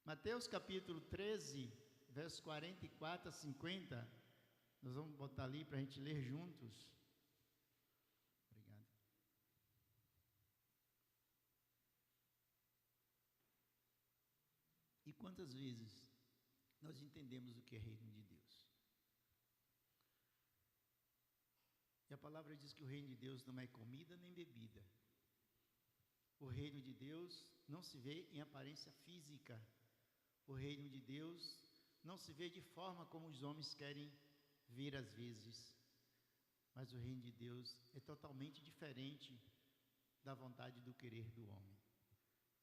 [SPEAKER 8] Mateus capítulo 13, versos 44 a 50, nós vamos botar ali para a gente ler juntos. Obrigado. E quantas vezes nós entendemos o que é reino de Deus? E a palavra diz que o reino de Deus não é comida nem bebida. O reino de Deus não se vê em aparência física. O reino de Deus não se vê de forma como os homens querem ver às vezes. Mas o reino de Deus é totalmente diferente da vontade do querer do homem.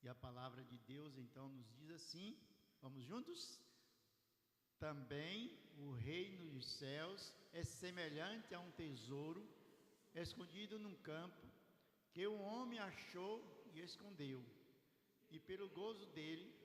[SPEAKER 8] E a palavra de Deus então nos diz assim, vamos juntos? Também o reino dos céus é semelhante a um tesouro escondido num campo, que o homem achou e escondeu, e pelo gozo dele,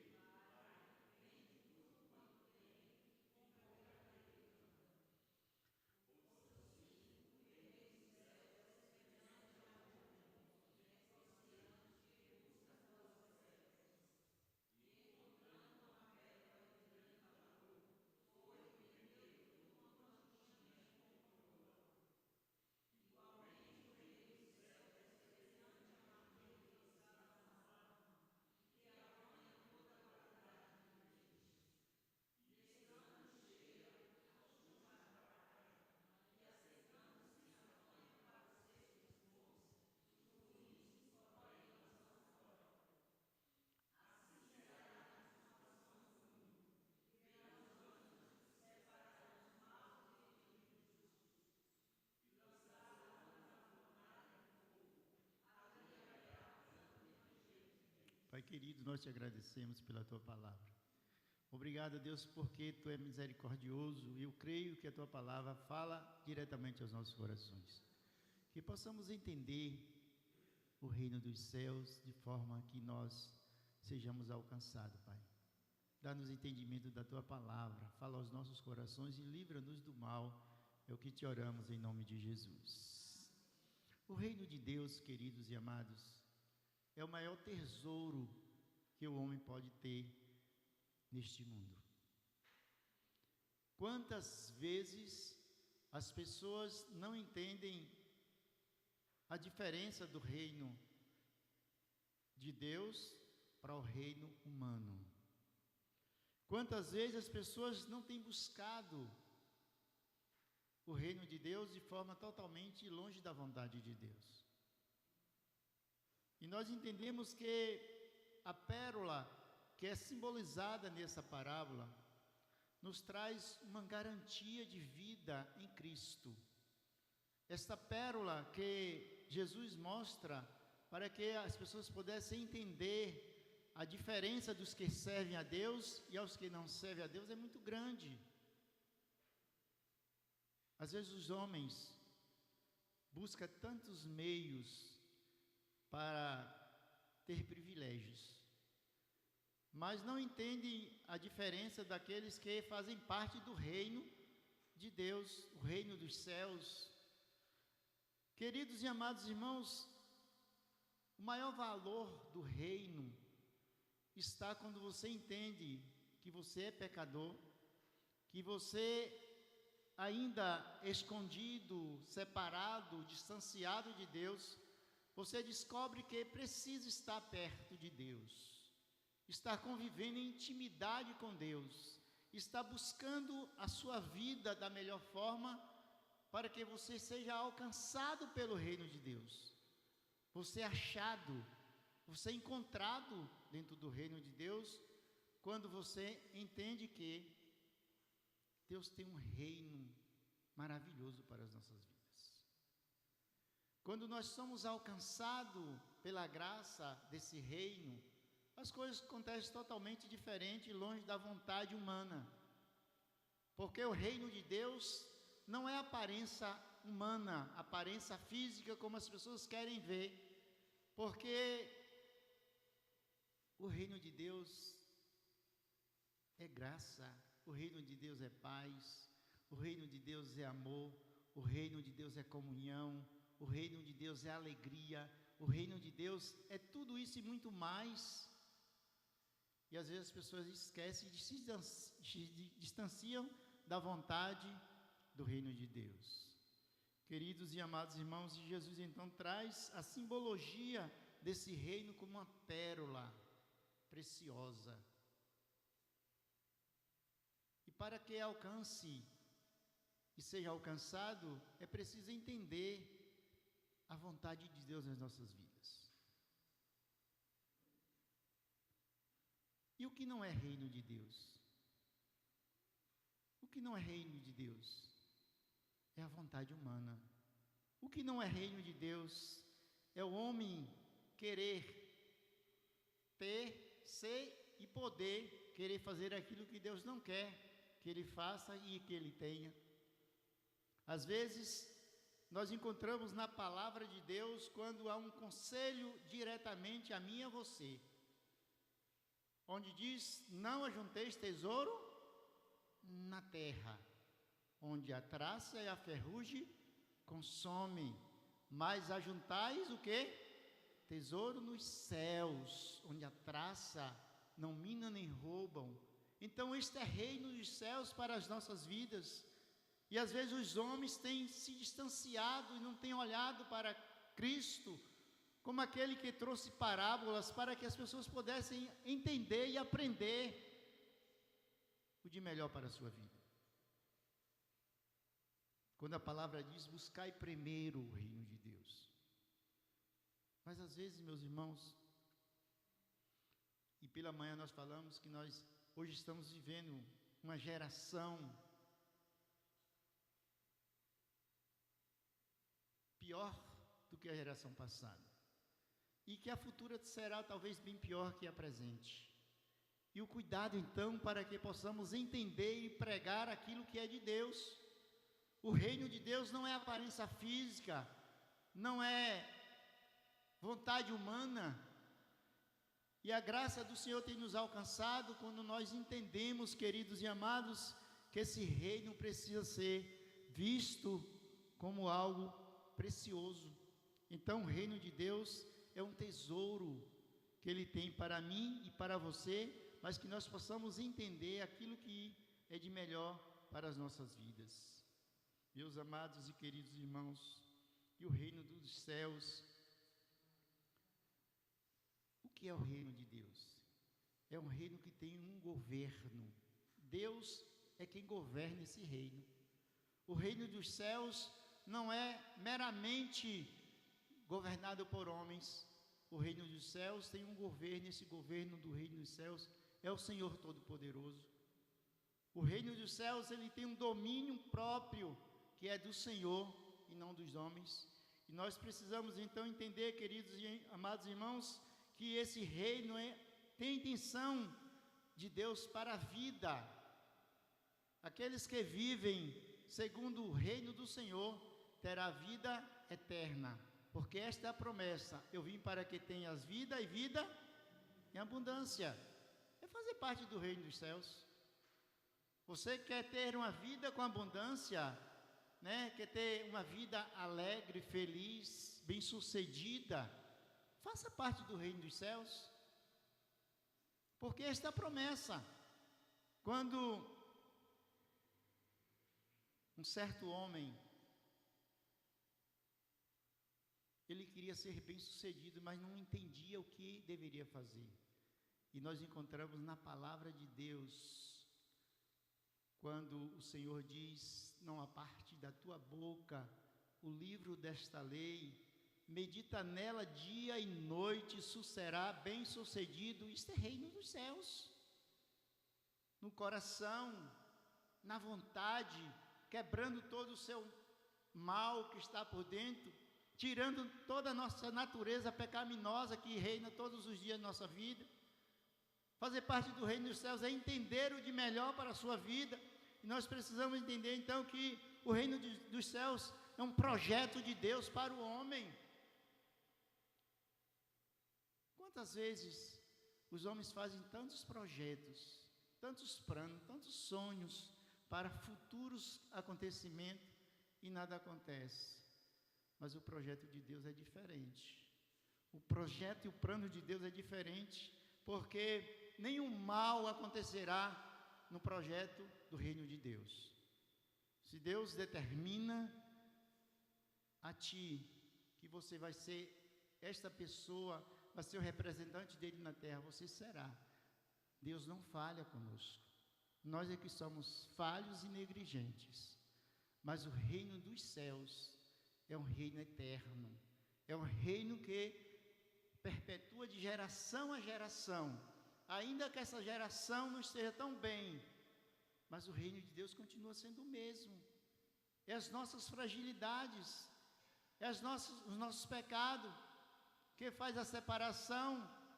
[SPEAKER 8] Pai querido, nós te agradecemos pela tua palavra. Obrigado, Deus, porque tu és misericordioso e eu creio que a tua palavra fala diretamente aos nossos corações. Que possamos entender o reino dos céus de forma que nós sejamos alcançados, Pai. dá-nos entendimento da Tua palavra, fala aos nossos corações e livra-nos do mal, é o que te oramos em nome de Jesus. O reino de Deus, queridos e amados, é o maior tesouro que o homem pode ter neste mundo. Quantas vezes as pessoas não entendem a diferença do reino de Deus para o reino humano? Quantas vezes as pessoas não têm buscado o reino de Deus de forma totalmente longe da vontade de Deus? E nós entendemos que a pérola que é simbolizada nessa parábola nos traz uma garantia de vida em Cristo. Esta pérola que Jesus mostra para que as pessoas pudessem entender a diferença dos que servem a Deus e aos que não servem a Deus é muito grande. Às vezes os homens buscam tantos meios para ter privilégios, mas não entendem a diferença daqueles que fazem parte do reino de Deus, o reino dos céus. Queridos e amados irmãos, o maior valor do reino está quando você entende que você é pecador, que você ainda escondido, separado, distanciado de Deus, você descobre que precisa estar perto de Deus, estar convivendo em intimidade com Deus, estar buscando a sua vida da melhor forma para que você seja alcançado pelo reino de Deus. Você é achado, você é encontrado dentro do reino de Deus quando você entende que Deus tem um reino maravilhoso para as nossas vidas. Quando nós somos alcançados pela graça desse reino, as coisas acontecem totalmente diferente, longe da vontade humana. Porque o reino de Deus não é aparência humana, aparência física como as pessoas querem ver. Porque o reino de Deus é graça, o reino de Deus é paz, o reino de Deus é amor, o reino de Deus é comunhão, o reino de Deus é alegria, o reino de Deus é tudo isso e muito mais. E às vezes as pessoas esquecem e se distanciam da vontade do reino de Deus. Queridos e amados irmãos, Jesus então traz a simbologia desse reino como uma pérola preciosa. E para que alcance e seja alcançado, é preciso entender a vontade de Deus nas nossas vidas. E o que não é reino de Deus? O que não é reino de Deus? É a vontade humana. O que não é reino de Deus é o homem querer ter, ser e poder, querer fazer aquilo que Deus não quer que ele faça e que ele tenha. Às vezes, nós encontramos na palavra de Deus quando há um conselho diretamente a mim e a você, onde diz: não ajunteis tesouro na terra, onde a traça e a ferrugem consomem, mas ajuntais o quê? Tesouro nos céus, onde a traça não mina nem roubam. Então este é reino dos céus para as nossas vidas. E às vezes os homens têm se distanciado e não têm olhado para Cristo como aquele que trouxe parábolas para que as pessoas pudessem entender e aprender o de melhor para a sua vida. Quando a palavra diz: buscai primeiro o reino de Deus. Mas às vezes, meus irmãos, e pela manhã nós falamos que nós hoje estamos vivendo uma geração pior do que a geração passada, e que a futura será talvez bem pior que a presente. E o cuidado então para que possamos entender e pregar aquilo que é de Deus. O reino de Deus não é aparência física, não é vontade humana. E a graça do Senhor tem nos alcançado quando nós entendemos, queridos e amados, que esse reino precisa ser visto como algo precioso. Então, o reino de Deus é um tesouro que Ele tem para mim e para você, mas que nós possamos entender aquilo que é de melhor para as nossas vidas. Meus amados e queridos irmãos, e o reino dos céus, o que é o reino de Deus? É um reino que tem um governo. Deus é quem governa esse reino. O reino dos céus não é meramente governado por homens. O reino dos céus tem um governo, esse governo do reino dos céus é o Senhor Todo-Poderoso. O reino dos céus, ele tem um domínio próprio, que é do Senhor e não dos homens. E nós precisamos então entender, queridos e amados irmãos, que esse reino tem intenção de Deus para a vida. Aqueles que vivem segundo o reino do Senhor terá vida eterna, porque esta é a promessa: eu vim para que tenhas vida e vida em abundância. É fazer parte do reino dos céus. Você quer ter uma vida com abundância, né? Quer ter uma vida alegre, feliz, bem-sucedida? Faça parte do reino dos céus, porque esta é a promessa. Quando um certo homem, ele queria ser bem-sucedido, mas não entendia o que deveria fazer. E nós encontramos na palavra de Deus, quando o Senhor diz: não aparte da tua boca o livro desta lei, medita nela dia e noite, isso será bem-sucedido. Isto é reino dos céus. No coração, na vontade, quebrando todo o seu mal que está por dentro, tirando toda a nossa natureza pecaminosa que reina todos os dias da nossa vida. Fazer parte do reino dos céus é entender o de melhor para a sua vida. E nós precisamos entender então que o reino dos céus é um projeto de Deus para o homem. Quantas vezes os homens fazem tantos projetos, tantos planos, tantos sonhos para futuros acontecimentos e nada acontece. Mas o projeto de Deus é diferente. O projeto e o plano de Deus é diferente, porque nenhum mal acontecerá no projeto do reino de Deus. Se Deus determina a ti que você vai ser esta pessoa, vai ser o representante dele na terra, você será. Deus não falha conosco. Nós é que somos falhos e negligentes. Mas o reino dos céus é um reino eterno. É um reino que perpetua de geração a geração. Ainda que essa geração não esteja tão bem, mas o reino de Deus continua sendo o mesmo. É as nossas fragilidades, é os nossos pecados que faz a separação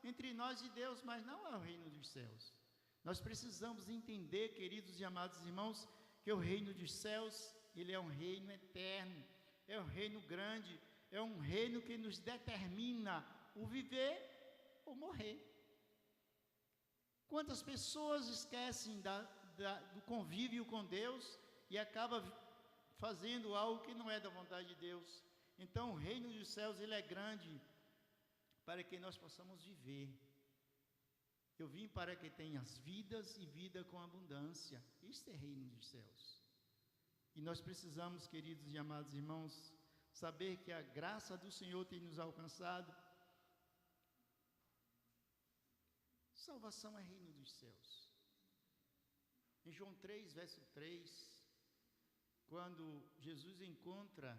[SPEAKER 8] entre nós e Deus, mas não é o reino dos céus. Nós precisamos entender, queridos e amados irmãos, que o reino dos céus, ele é um reino eterno, é um reino grande, é um reino que nos determina o viver ou morrer. Quantas pessoas esquecem do convívio com Deus e acabam fazendo algo que não é da vontade de Deus. Então o reino dos céus, ele é grande para que nós possamos viver. Eu vim para que tenhas vidas e vida com abundância. Isto é reino dos céus. E nós precisamos, queridos e amados irmãos, saber que a graça do Senhor tem nos alcançado. Salvação é reino dos céus. Em João 3, verso 3, quando Jesus encontra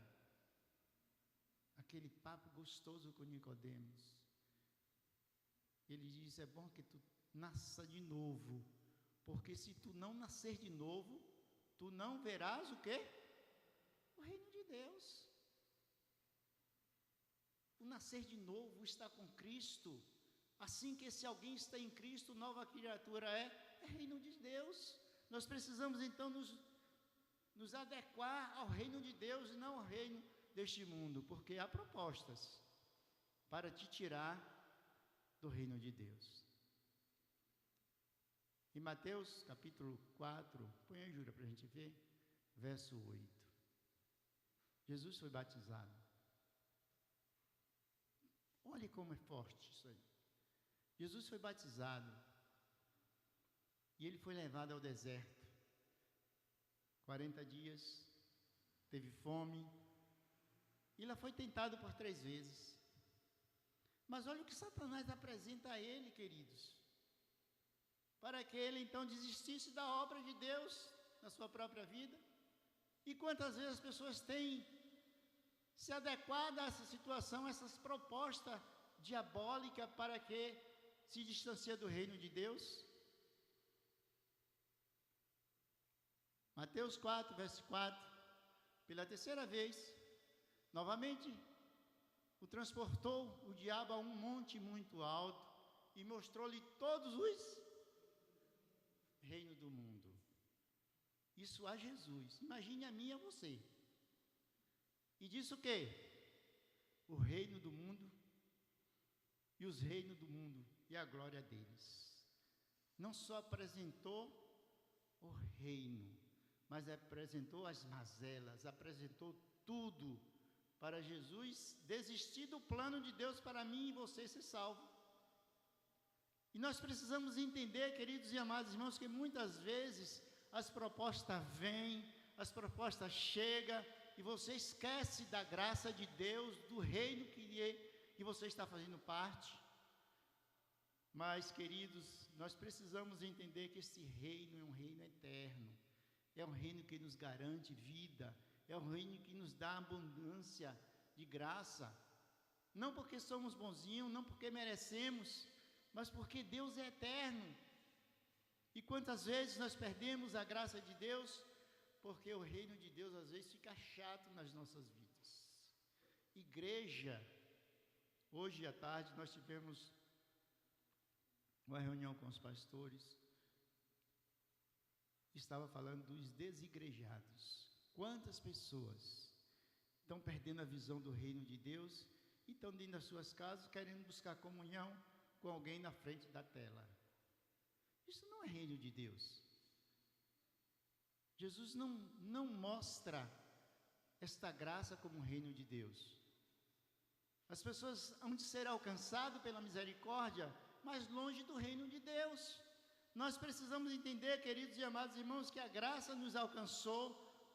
[SPEAKER 8] aquele papo gostoso com Nicodemos, ele diz: é bom que tu nasça de novo, porque se tu não nascer de novo, tu não verás o quê? O reino de Deus. O nascer de novo, o estar com Cristo. Assim que se alguém está em Cristo, nova criatura é reino de Deus. Nós precisamos então nos adequar ao reino de Deus e não ao reino deste mundo, porque há propostas para te tirar do reino de Deus. Em Mateus capítulo 4, põe aí, Júlia, para a gente ver, verso 8. Jesus foi batizado. Olhe como é forte isso aí. Jesus foi batizado e ele foi levado ao deserto. 40 dias, teve fome, e lá foi tentado por 3 vezes. Mas olha o que Satanás apresenta a ele, queridos, para que ele então desistisse da obra de Deus na sua própria vida. E quantas vezes as pessoas têm se adequado a essa situação, essas propostas diabólicas para que se distancia do reino de Deus? Mateus 4, verso 4, pela terceira vez, novamente, o transportou o diabo a um monte muito alto e mostrou-lhe todos os reinos do mundo. Isso a Jesus. Imagine a mim e a você. E disse o quê? O reino do mundo e os reinos do mundo e a glória deles. Não só apresentou o reino, mas apresentou as mazelas, apresentou tudo para Jesus desistir do plano de Deus para mim e você ser salvo. E nós precisamos entender, queridos e amados irmãos, que muitas vezes as propostas vêm, as propostas chegam, e você esquece da graça de Deus, do reino que você está fazendo parte. Mas, queridos, nós precisamos entender que esse reino é um reino eterno, é um reino que nos garante vida, é um reino que nos dá abundância de graça, não porque somos bonzinhos, não porque merecemos, mas porque Deus é eterno. E quantas vezes nós perdemos a graça de Deus, porque o reino de Deus às vezes fica chato nas nossas vidas. Igreja, hoje à tarde nós tivemos uma reunião com os pastores, estava falando dos desigrejados. Quantas pessoas estão perdendo a visão do reino de Deus e estão dentro das suas casas querendo buscar comunhão com alguém na frente da tela? Isso não é reino de Deus. Jesus não mostra esta graça como reino de Deus. As pessoas hão de ser alcançadas pela misericórdia, mas longe do reino de Deus. Nós precisamos entender, queridos e amados irmãos, que a graça nos alcançou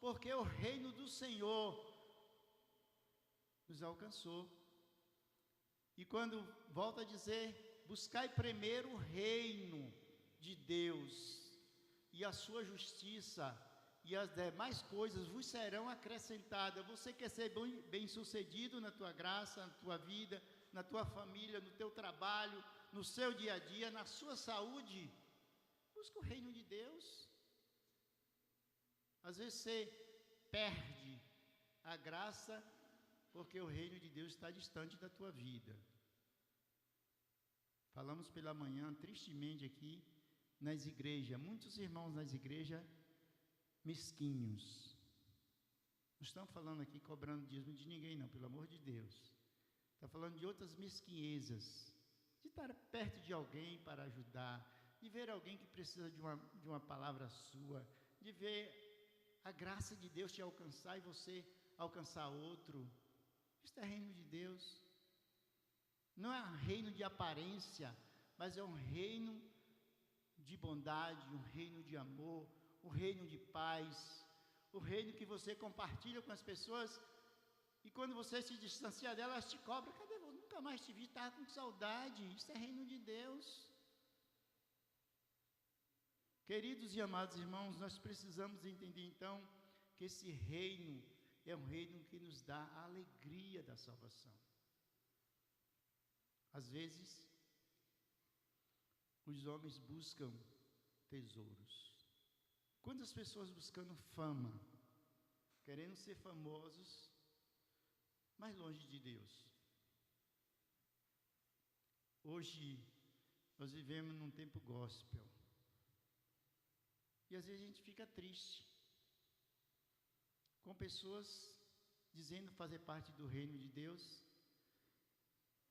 [SPEAKER 8] porque o reino do Senhor nos alcançou. E quando volta a dizer, buscai primeiro o reino de Deus e a sua justiça, e as demais coisas vos serão acrescentadas. Você quer ser bem-sucedido na tua graça, na tua vida, na tua família, no teu trabalho, no seu dia a dia, na sua saúde? Busca o reino de Deus. Às vezes você perde a graça porque o reino de Deus está distante da tua vida. Falamos pela manhã, tristemente aqui, nas igrejas, muitos irmãos nas igrejas mesquinhos. Não estamos falando aqui cobrando dízimo de ninguém, não, pelo amor de Deus. Está falando de outras mesquinhezas, de estar perto de alguém para ajudar, de ver alguém que precisa de uma palavra sua, de ver a graça de Deus te alcançar e você alcançar outro. Isso é reino de Deus. Não é um reino de aparência, mas é um reino de bondade, um reino de amor, um reino de paz, o reino que você compartilha com as pessoas, e quando você se distancia delas, elas te cobram. Cadê você? Nunca mais te vi, estava com saudade. Isso é reino de Deus. Queridos e amados irmãos, nós precisamos entender então que esse reino é um reino que nos dá a alegria da salvação. Às vezes, os homens buscam tesouros. Quantas pessoas buscando fama, querendo ser famosos, mas longe de Deus? Hoje, nós vivemos num tempo gospel. E às vezes a gente fica triste com pessoas dizendo fazer parte do reino de Deus,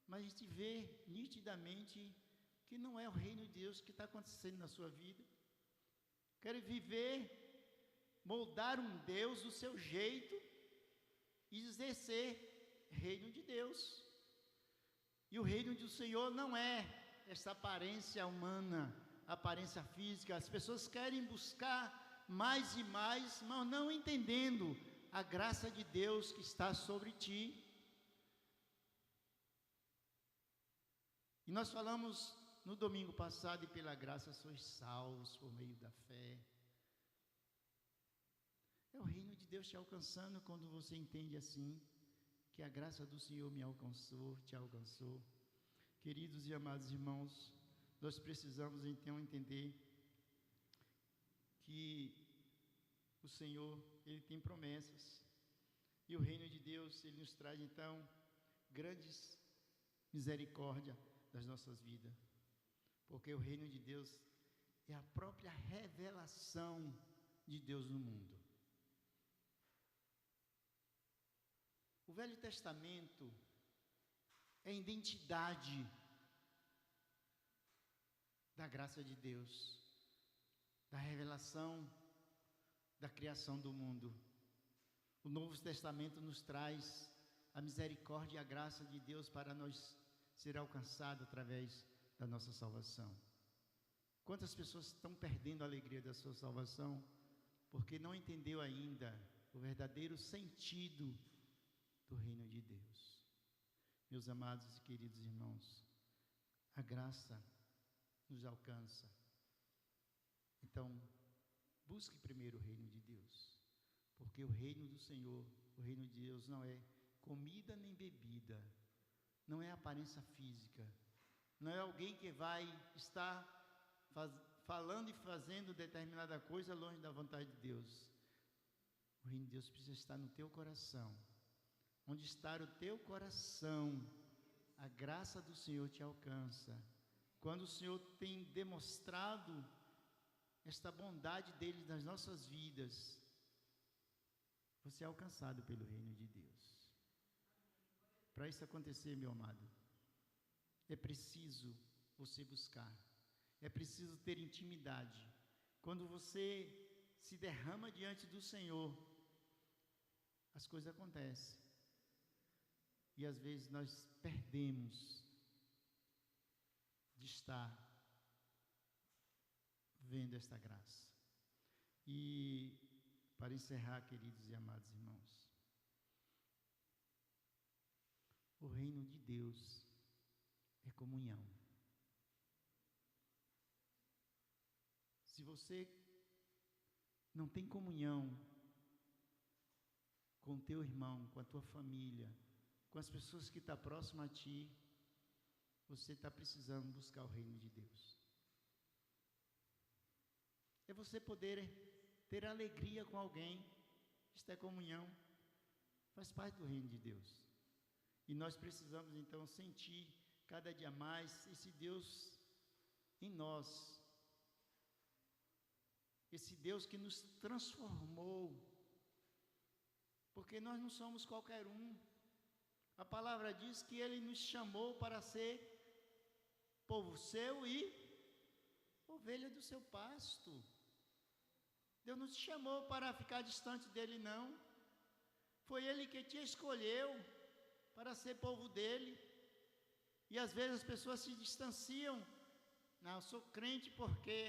[SPEAKER 8] mas a gente vê nitidamente que não é o reino de Deus que está acontecendo na sua vida. Quer viver, moldar um Deus do seu jeito e dizer ser reino de Deus. E o reino do Senhor não é essa aparência humana, aparência física. As pessoas querem buscar mais e mais, mas não entendendo a graça de Deus que está sobre ti. E nós falamos no domingo passado, e pela graça sois salvos por meio da fé. É o reino de Deus te alcançando quando você entende assim, que a graça do Senhor me alcançou, te alcançou. Queridos e amados irmãos, nós precisamos então entender que o Senhor, Ele tem promessas, e o reino de Deus, Ele nos traz então grandes misericórdia das nossas vidas, porque o reino de Deus é a própria revelação de Deus no mundo. O Velho Testamento é a identidade da graça de Deus, da revelação da criação do mundo. O Novo Testamento nos traz a misericórdia e a graça de Deus para nós ser alcançado através da nossa salvação. Quantas pessoas estão perdendo a alegria da sua salvação porque não entendeu ainda o verdadeiro sentido do reino de Deus? Meus amados e queridos irmãos, a graça nos alcança. Então, busque primeiro o reino de Deus, porque o reino do Senhor, o reino de Deus não é comida nem bebida, não é aparência física, não é alguém que vai estar falando e fazendo determinada coisa longe da vontade de Deus. O reino de Deus precisa estar no teu coração. Onde está o teu coração, a graça do Senhor te alcança. Quando o Senhor tem demonstrado esta bondade dele nas nossas vidas, você é alcançado pelo reino de Deus. Para isso acontecer, meu amado, é preciso você buscar, é preciso ter intimidade. Quando você se derrama diante do Senhor, as coisas acontecem. E às vezes nós perdemos de estar vendo esta graça. E para encerrar, queridos e amados irmãos, o reino de Deus é comunhão. Se você não tem comunhão com o teu irmão, com a tua família, com as pessoas que estão próximas a ti, você está precisando buscar o reino de Deus. É você poder ter alegria com alguém, isto é comunhão, faz parte do reino de Deus. E nós precisamos então sentir cada dia mais esse Deus em nós, esse Deus que nos transformou, porque nós não somos qualquer um. A palavra diz que Ele nos chamou para ser povo seu e ovelha do seu pasto. Deus não te chamou para ficar distante dEle, não. Foi Ele que te escolheu para ser povo dEle. E às vezes as pessoas se distanciam. Não, eu sou crente porque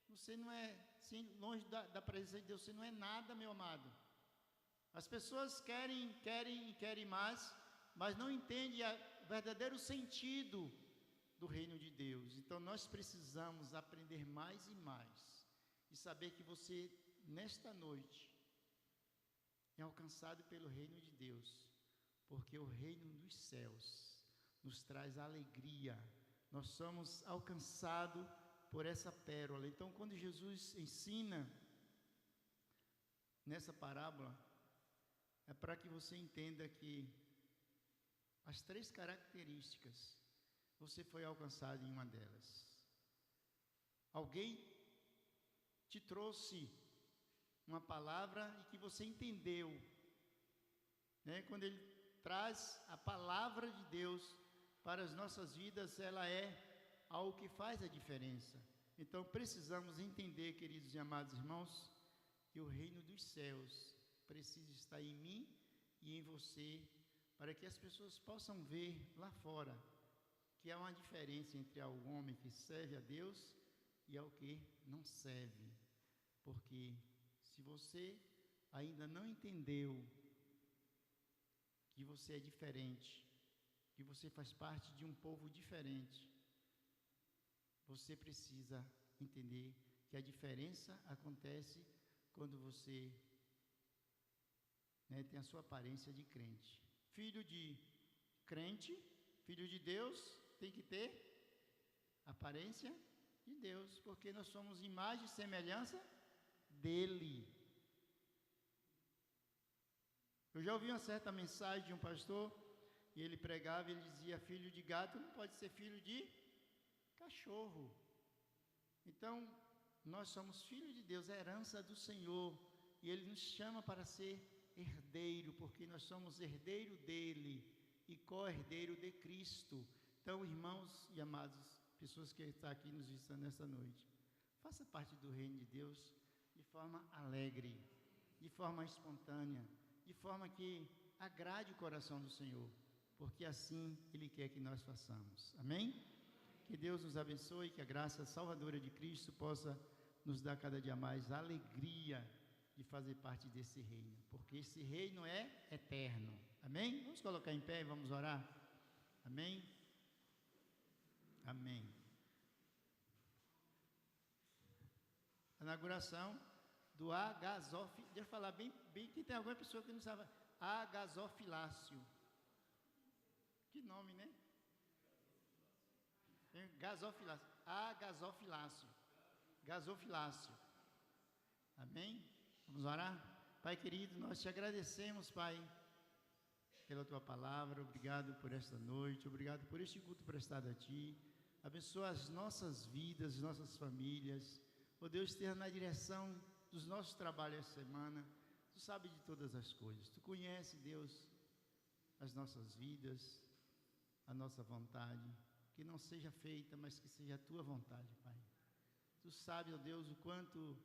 [SPEAKER 8] você não é, assim, longe da presença de Deus, você não é nada, meu amado. As pessoas querem mais, mas não entendem o verdadeiro sentido do reino de Deus. Então nós precisamos aprender mais e mais, e saber que você, nesta noite, é alcançado pelo reino de Deus, porque o reino dos céus nos traz alegria. Nós somos alcançados por essa pérola. Então, quando Jesus ensina nessa parábola, é para que você entenda que as 3 características, você foi alcançado em uma delas. Alguém te trouxe uma palavra e que você entendeu, né? Quando ele traz a palavra de Deus, para as nossas vidas, ela é algo que faz a diferença. Então, precisamos entender, queridos e amados irmãos, que o reino dos céus precisa estar em mim e em você, para que as pessoas possam ver lá fora que há uma diferença entre ao homem que serve a Deus e ao que não serve. Porque se você ainda não entendeu que você é diferente, que você faz parte de um povo diferente, você precisa entender que a diferença acontece quando você tem a sua aparência de crente. Filho de crente, filho de Deus, tem que ter aparência de Deus, porque nós somos imagem e semelhança dele. Eu já ouvi uma certa mensagem de um pastor, e ele pregava, ele dizia: filho de gato não pode ser filho de cachorro. Então, nós somos filhos de Deus, a herança do Senhor, e Ele nos chama para ser herdeiro, porque nós somos herdeiro dEle e co-herdeiro de Cristo. Então, irmãos e amados, pessoas que estão aqui nos visitando nesta noite, faça parte do reino de Deus de forma alegre, de forma espontânea, de forma que agrade o coração do Senhor, porque assim Ele quer que nós façamos. Amém? Que Deus nos abençoe, que a graça salvadora de Cristo possa nos dar cada dia mais a alegria de fazer parte desse reino, porque esse reino é eterno. Amém? Vamos colocar em pé e vamos orar. Amém? Amém. A inauguração do agasofilácio. Deixa eu falar bem que tem alguma pessoa que não sabe. Agasofilácio. Que nome, né? Gasofilácio. Agasofilácio. Gasofilácio. Amém? Vamos orar? Pai querido, nós te agradecemos, Pai, pela tua palavra. Obrigado por esta noite. Obrigado por este culto prestado a ti. Abençoa as nossas vidas, nossas famílias. Ó Deus, esteja na direção dos nossos trabalhos essa semana. Tu sabe de todas as coisas. Tu conhece, Deus, as nossas vidas, a nossa vontade. Que não seja feita, mas que seja a tua vontade, Pai. Tu sabes, ó Deus, o quanto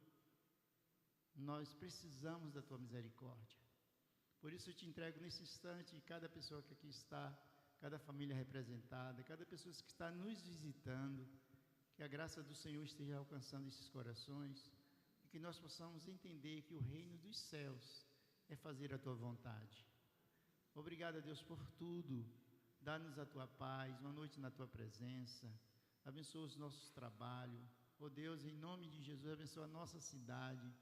[SPEAKER 8] nós precisamos da tua misericórdia. Por isso eu te entrego nesse instante cada pessoa que aqui está, cada família representada, cada pessoa que está nos visitando, que a graça do Senhor esteja alcançando esses corações e que nós possamos entender que o reino dos céus é fazer a tua vontade. Obrigado, Deus, por tudo. Dá-nos a tua paz, uma noite na tua presença. Abençoa os nossos trabalhos. Ó Deus, em nome de Jesus, abençoa a nossa cidade,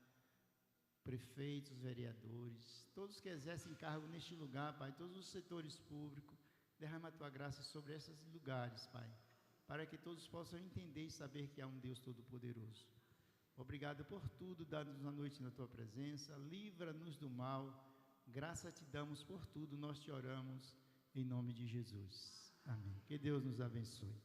[SPEAKER 8] prefeitos, vereadores, todos que exercem cargo neste lugar, Pai, todos os setores públicos. Derrama a tua graça sobre esses lugares, Pai, para que todos possam entender e saber que há um Deus Todo-Poderoso. Obrigado por tudo, dá-nos uma noite na tua presença, livra-nos do mal. Graça te damos por tudo, nós te oramos em nome de Jesus. Amém. Que Deus nos abençoe.